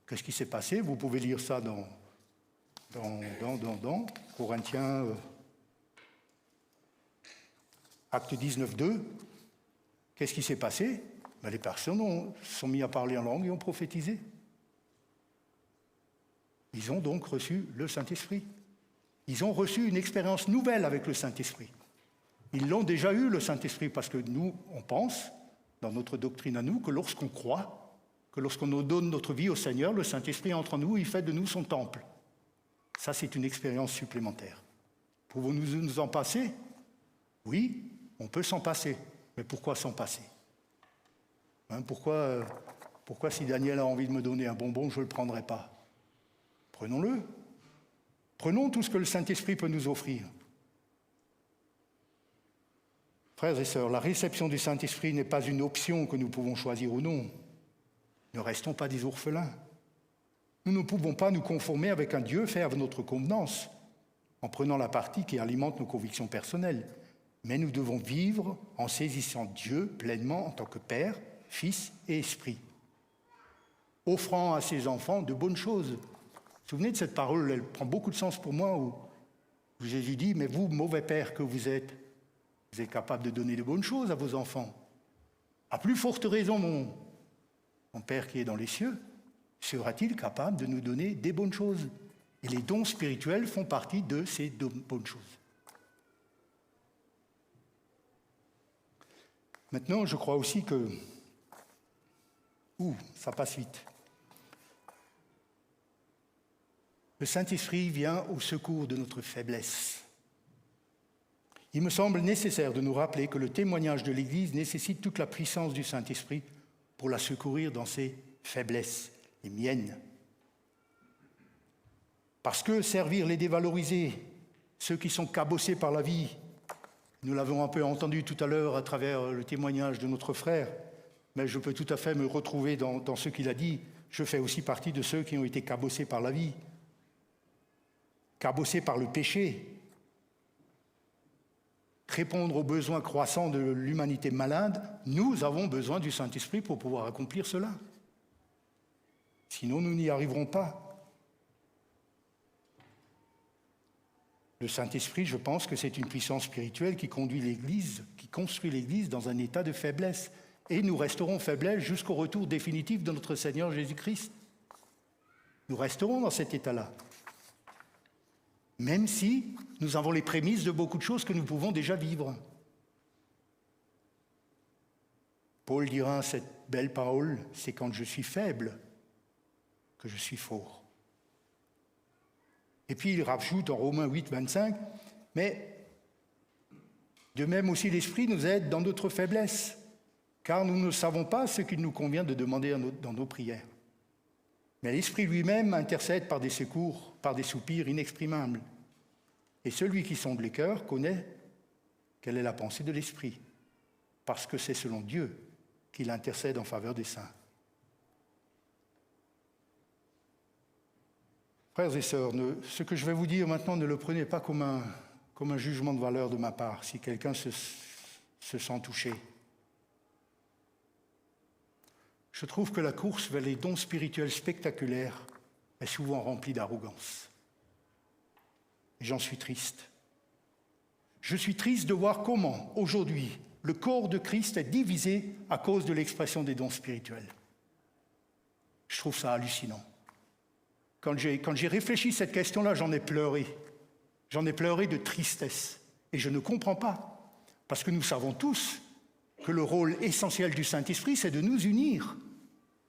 Qu'est-ce qui s'est passé? Vous pouvez lire ça dans Corinthiens, Acte 19:2. Qu'est-ce qui s'est passé? Les personnes se sont mis à parler en langue et ont prophétisé. Ils ont donc reçu le Saint-Esprit. Ils ont reçu une expérience nouvelle avec le Saint-Esprit. Ils l'ont déjà eu, le Saint-Esprit, parce que nous, on pense, dans notre doctrine à nous, que lorsqu'on croit, que lorsqu'on nous donne notre vie au Seigneur, le Saint-Esprit entre en nous, il fait de nous son temple. Ça, c'est une expérience supplémentaire. Pouvons-nous nous en passer? Oui, on peut s'en passer. Mais pourquoi s'en passer? Pourquoi si Daniel a envie de me donner un bonbon, je ne le prendrai pas? Prenons-le. Prenons tout ce que le Saint-Esprit peut nous offrir. Frères et sœurs, la réception du Saint-Esprit n'est pas une option que nous pouvons choisir ou non. Ne restons pas des orphelins. Nous ne pouvons pas nous conformer avec un Dieu fait à notre convenance, en prenant la partie qui alimente nos convictions personnelles. Mais nous devons vivre en saisissant Dieu pleinement en tant que Père, Fils et Esprit, offrant à ses enfants de bonnes choses. Vous vous souvenez de cette parole, elle prend beaucoup de sens pour moi, où Jésus dit, mais vous, mauvais père que vous êtes capable de donner de bonnes choses à vos enfants. À plus forte raison, mon Père qui est dans les cieux, sera-t-il capable de nous donner des bonnes choses? Et les dons spirituels font partie de ces bonnes choses. Maintenant, je crois aussi que... ça passe vite. Le Saint-Esprit vient au secours de notre faiblesse. Il me semble nécessaire de nous rappeler que le témoignage de l'Église nécessite toute la puissance du Saint-Esprit pour la secourir dans ses faiblesses, les miennes. Parce que servir les dévalorisés, ceux qui sont cabossés par la vie, nous l'avons un peu entendu tout à l'heure à travers le témoignage de notre frère, mais je peux tout à fait me retrouver dans ce qu'il a dit. Je fais aussi partie de ceux qui ont été cabossés par la vie, cabossés par le péché. Répondre aux besoins croissants de l'humanité malade, nous avons besoin du Saint-Esprit pour pouvoir accomplir cela. Sinon, nous n'y arriverons pas. Le Saint-Esprit, je pense que c'est une puissance spirituelle qui conduit l'Église, qui construit l'Église dans un état de faiblesse. Et nous resterons faibles jusqu'au retour définitif de notre Seigneur Jésus-Christ. Nous resterons dans cet état-là. Même si nous avons les prémices de beaucoup de choses que nous pouvons déjà vivre. Paul dira cette belle parole, c'est quand je suis faible que je suis fort. Et puis il rajoute en Romains 8, 25, mais De même aussi l'Esprit nous aide dans notre faiblesse, car nous ne savons pas ce qu'il nous convient de demander dans nos prières. Mais l'Esprit lui-même intercède par des secours, par des soupirs inexprimables. Et celui qui sonde les cœurs connaît quelle est la pensée de l'Esprit, parce que c'est selon Dieu qu'il intercède en faveur des saints. Frères et sœurs, ce que je vais vous dire maintenant, ne le prenez pas comme un jugement de valeur de ma part, si quelqu'un se sent touché. Je trouve que la course vers les dons spirituels spectaculaires est souvent remplie d'arrogance. Et j'en suis triste. Je suis triste de voir comment, aujourd'hui, le corps de Christ est divisé à cause de l'expression des dons spirituels. Je trouve ça hallucinant. Quand j'ai réfléchi à cette question-là, j'en ai pleuré. J'en ai pleuré de tristesse. Et je ne comprends pas. Parce que nous savons tous que le rôle essentiel du Saint-Esprit, c'est de nous unir.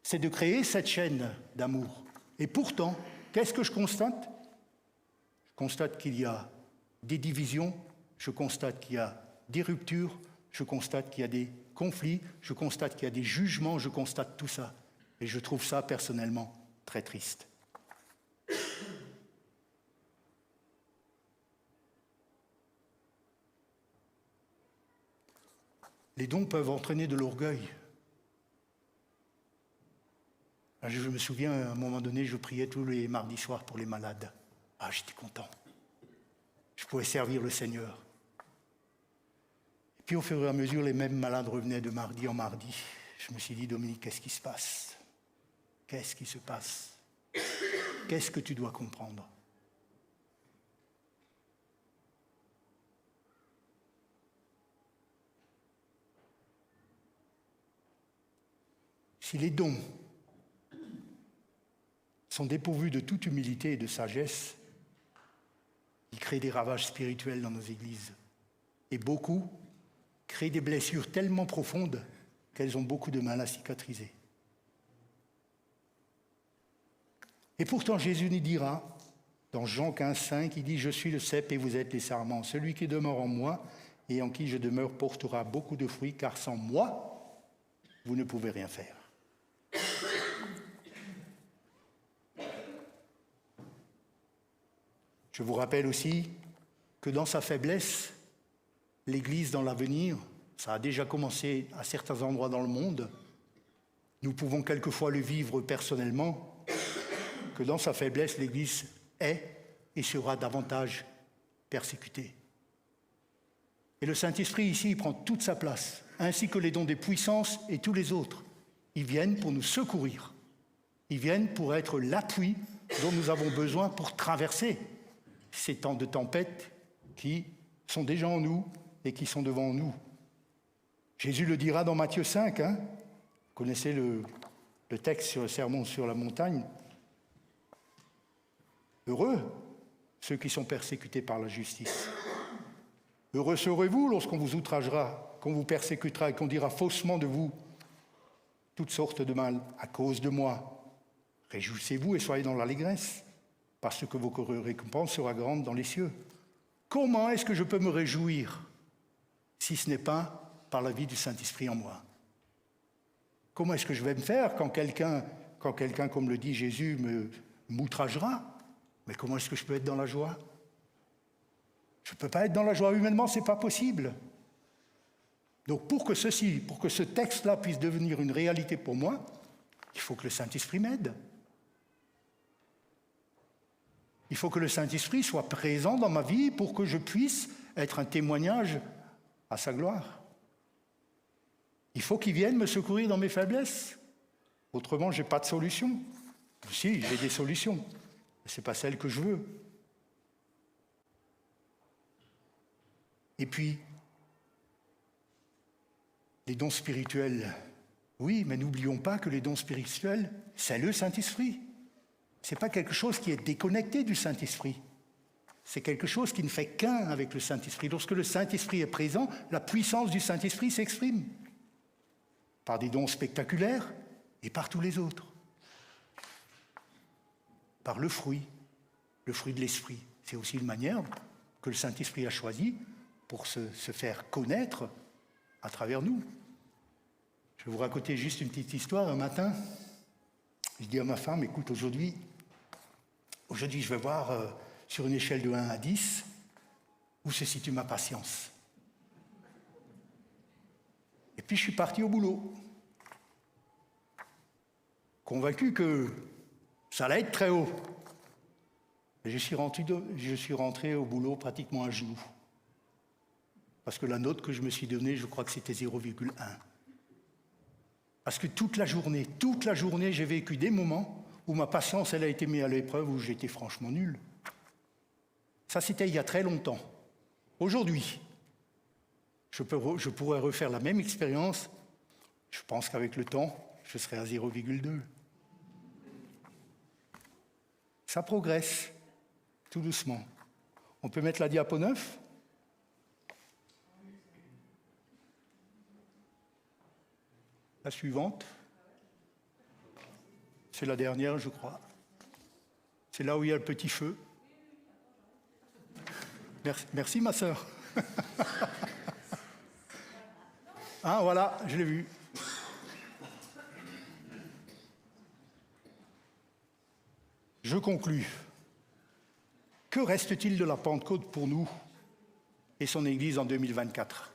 C'est de créer cette chaîne d'amour. Et pourtant, qu'est-ce que je constate? Je constate qu'il y a des divisions, je constate qu'il y a des ruptures, je constate qu'il y a des conflits, je constate qu'il y a des jugements, je constate tout ça. Et je trouve ça personnellement très triste. Les dons peuvent entraîner de l'orgueil. Je me souviens, à un moment donné, je priais tous les mardis soirs pour les malades. Ah, j'étais content. Je pouvais servir le Seigneur. Et puis, au fur et à mesure, les mêmes malades revenaient de mardi en mardi. Je me suis dit, Dominique, qu'est-ce qui se passe? Qu'est-ce qui se passe? Qu'est-ce que tu dois comprendre? Si les dons sont dépourvus de toute humilité et de sagesse, ils créent des ravages spirituels dans nos églises. Et beaucoup créent des blessures tellement profondes qu'elles ont beaucoup de mal à cicatriser. Et pourtant, Jésus nous dira, dans Jean 15, 5, il dit « Je suis le cep et vous êtes les sarments. Celui qui demeure en moi et en qui je demeure portera beaucoup de fruits, car sans moi, vous ne pouvez rien faire. » Je vous rappelle aussi que dans sa faiblesse, l'Église dans l'avenir, ça a déjà commencé à certains endroits dans le monde, nous pouvons quelquefois le vivre personnellement, que dans sa faiblesse, l'Église est et sera davantage persécutée. Et le Saint-Esprit ici, il prend toute sa place, ainsi que les dons des puissances et tous les autres. Ils viennent pour nous secourir. Ils viennent pour être l'appui dont nous avons besoin pour traverser ces temps de tempête qui sont déjà en nous et qui sont devant nous. Jésus le dira dans Matthieu 5, Vous connaissez le texte sur le sermon sur la montagne. Heureux ceux qui sont persécutés par la justice. Heureux serez-vous lorsqu'on vous outragera, qu'on vous persécutera et qu'on dira faussement de vous toutes sortes de mal à cause de moi. Réjouissez-vous et soyez dans l'allégresse, parce que votre récompense sera grande dans les cieux. Comment est-ce que je peux me réjouir si ce n'est pas par la vie du Saint-Esprit en moi? Comment est-ce que je vais me faire quand quelqu'un, comme le dit Jésus, m'outragera? Mais comment est-ce que je peux être dans la joie? Je ne peux pas être dans la joie humainement, ce n'est pas possible. Donc pour que ce texte-là puisse devenir une réalité pour moi, il faut que le Saint-Esprit m'aide. Il faut que le Saint-Esprit soit présent dans ma vie pour que je puisse être un témoignage à sa gloire. Il faut qu'il vienne me secourir dans mes faiblesses. Autrement, je n'ai pas de solution. Si, j'ai des solutions, mais ce n'est pas celle que je veux. Et puis, les dons spirituels. Oui, mais n'oublions pas que les dons spirituels, c'est le Saint-Esprit. Ce n'est pas quelque chose qui est déconnecté du Saint-Esprit. C'est quelque chose qui ne fait qu'un avec le Saint-Esprit. Lorsque le Saint-Esprit est présent, la puissance du Saint-Esprit s'exprime par des dons spectaculaires et par tous les autres. Par le fruit de l'Esprit. C'est aussi une manière que le Saint-Esprit a choisie pour se faire connaître à travers nous. Je vais vous raconter juste une petite histoire. Un matin, je dis à ma femme, écoute, aujourd'hui je vais voir sur une échelle de 1 à 10 où se situe ma patience. Et puis je suis parti au boulot, convaincu que ça allait être très haut. Et je suis rentré au boulot pratiquement à genoux. Parce que la note que je me suis donnée, je crois que c'était 0,1. Parce que toute la journée, j'ai vécu des moments où ma patience, elle a été mise à l'épreuve, où j'étais franchement nul. Ça, c'était il y a très longtemps. Aujourd'hui, je pourrais refaire la même expérience. Je pense qu'avec le temps, je serai à 0,2. Ça progresse, tout doucement. On peut mettre la diapo 9 ? La suivante. C'est la dernière, je crois. C'est là où il y a le petit feu. Merci ma sœur. Ah, voilà, je l'ai vu. Je conclus. Que reste-t-il de la Pentecôte pour nous et son Église en 2024 ?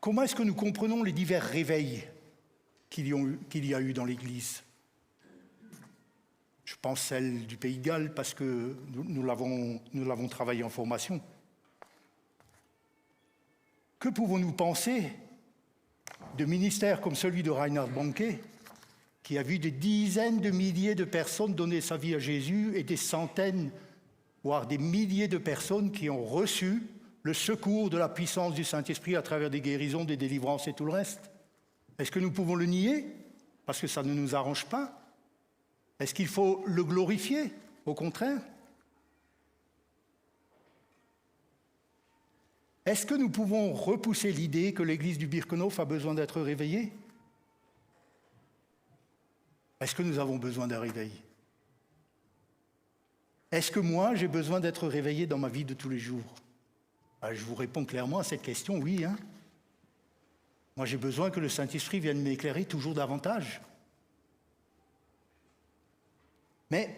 Comment est-ce que nous comprenons les divers réveils qu'il y a eu dans l'Église ? Je pense celle du Pays de Galles parce que nous l'avons travaillé en formation. Que pouvons-nous penser de ministères comme celui de Reinhard Bonnke, qui a vu des dizaines de milliers de personnes donner sa vie à Jésus et des centaines, voire des milliers de personnes qui ont reçu le secours de la puissance du Saint-Esprit à travers des guérisons, des délivrances et tout le reste? Est-ce que nous pouvons le nier parce que ça ne nous arrange pas? Est-ce qu'il faut le glorifier? Au contraire. Est-ce que nous pouvons repousser l'idée que l'Église du Birkenhof a besoin d'être réveillée? Est-ce que nous avons besoin d'un réveil? Est-ce que moi, j'ai besoin d'être réveillé dans ma vie de tous les jours? Je vous réponds clairement à cette question, oui. Moi, j'ai besoin que le Saint-Esprit vienne m'éclairer toujours davantage. Mais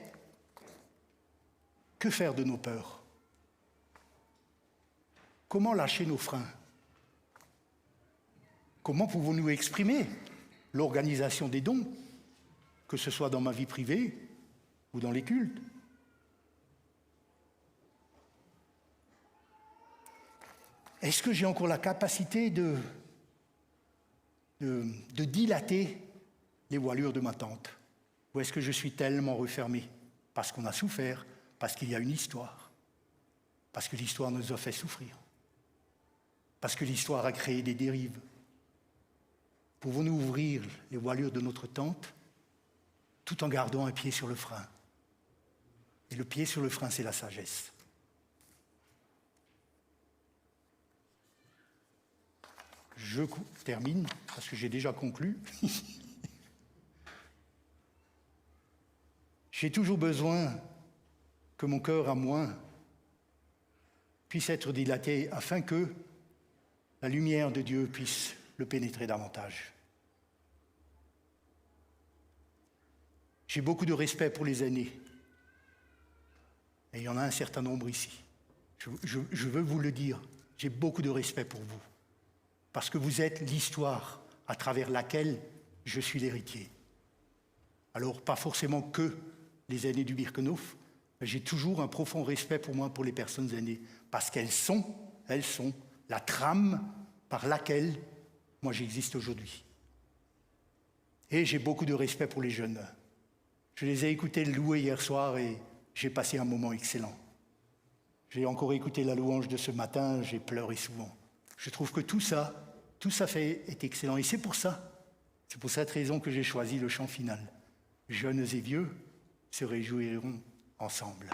que faire de nos peurs? Comment lâcher nos freins? Comment pouvons-nous exprimer l'organisation des dons, que ce soit dans ma vie privée ou dans les cultes? Est-ce que j'ai encore la capacité de dilater les voilures de ma tente? Ou est-ce que je suis tellement refermé parce qu'on a souffert, parce qu'il y a une histoire, parce que l'histoire nous a fait souffrir, parce que l'histoire a créé des dérives? Pouvons-nous ouvrir les voilures de notre tente tout en gardant un pied sur le frein? Et le pied sur le frein, c'est la sagesse. Je termine, parce que j'ai déjà conclu. J'ai toujours besoin que mon cœur à moi puisse être dilaté afin que la lumière de Dieu puisse le pénétrer davantage. J'ai beaucoup de respect pour les aînés. Et il y en a un certain nombre ici. Je veux vous le dire, j'ai beaucoup de respect pour vous. Parce que vous êtes l'histoire à travers laquelle je suis l'héritier. Alors, pas forcément que les aînés du Birkenhof, mais j'ai toujours un profond respect pour moi, pour les personnes aînées, parce qu'elles sont la trame par laquelle moi j'existe aujourd'hui. Et j'ai beaucoup de respect pour les jeunes. Je les ai écoutés louer hier soir et j'ai passé un moment excellent. J'ai encore écouté la louange de ce matin, j'ai pleuré souvent. Je trouve que tout ça est excellent. Et c'est pour cette raison que j'ai choisi le chant final. Jeunes et vieux se réjouiront ensemble.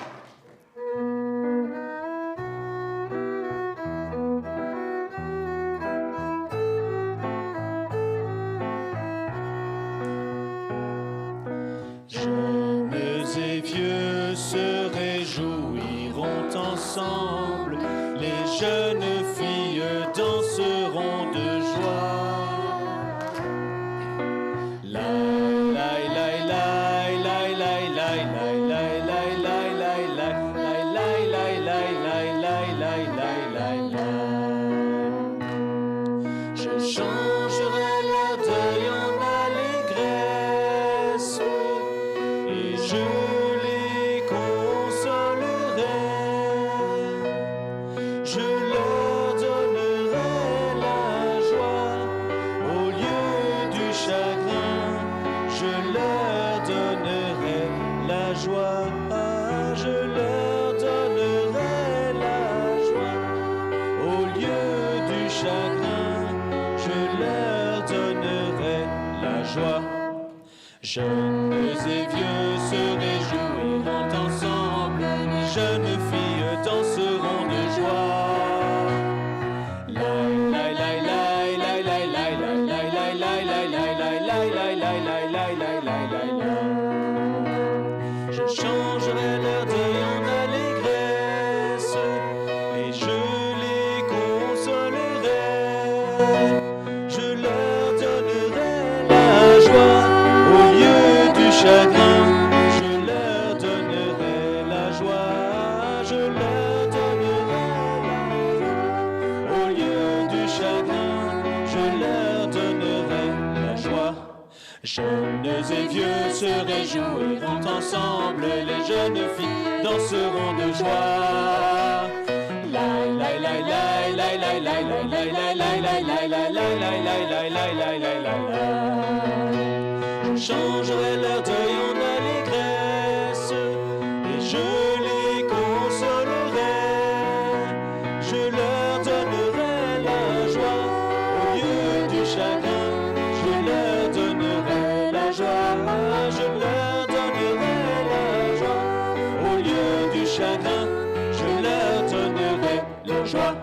Jeunes et vieux se réjouiront ensemble. ensemble, les jeunes filles danseront de joie. Je changerai leur deuil en allégresse et je les consolerai. Je leur donnerai la joie au lieu du chagrin. Je leur donnerai la joie. Je leur donnerai la joie au lieu du chagrin. Je leur donnerai la joie. Jeunes et vieux se réjouiront ensemble, les jeunes filles danseront de joie. Je changerai leur deuil en allégresse et je les consolerai. Je leur donnerai la joie au lieu du chagrin. Je leur donnerai la joie. Je leur donnerai la joie au lieu du chagrin. Je leur donnerai la joie. Jeunes et vieux se réjouiront ensemble, les jeunes filles danseront de joie. Je changerai leur deuil en allégresse et je les consolerai. Je leur donnerai la joie au lieu du chagrin. Je leur donnerai la joie. Je leur donnerai la joie au lieu du chagrin. Je leur donnerai la joie.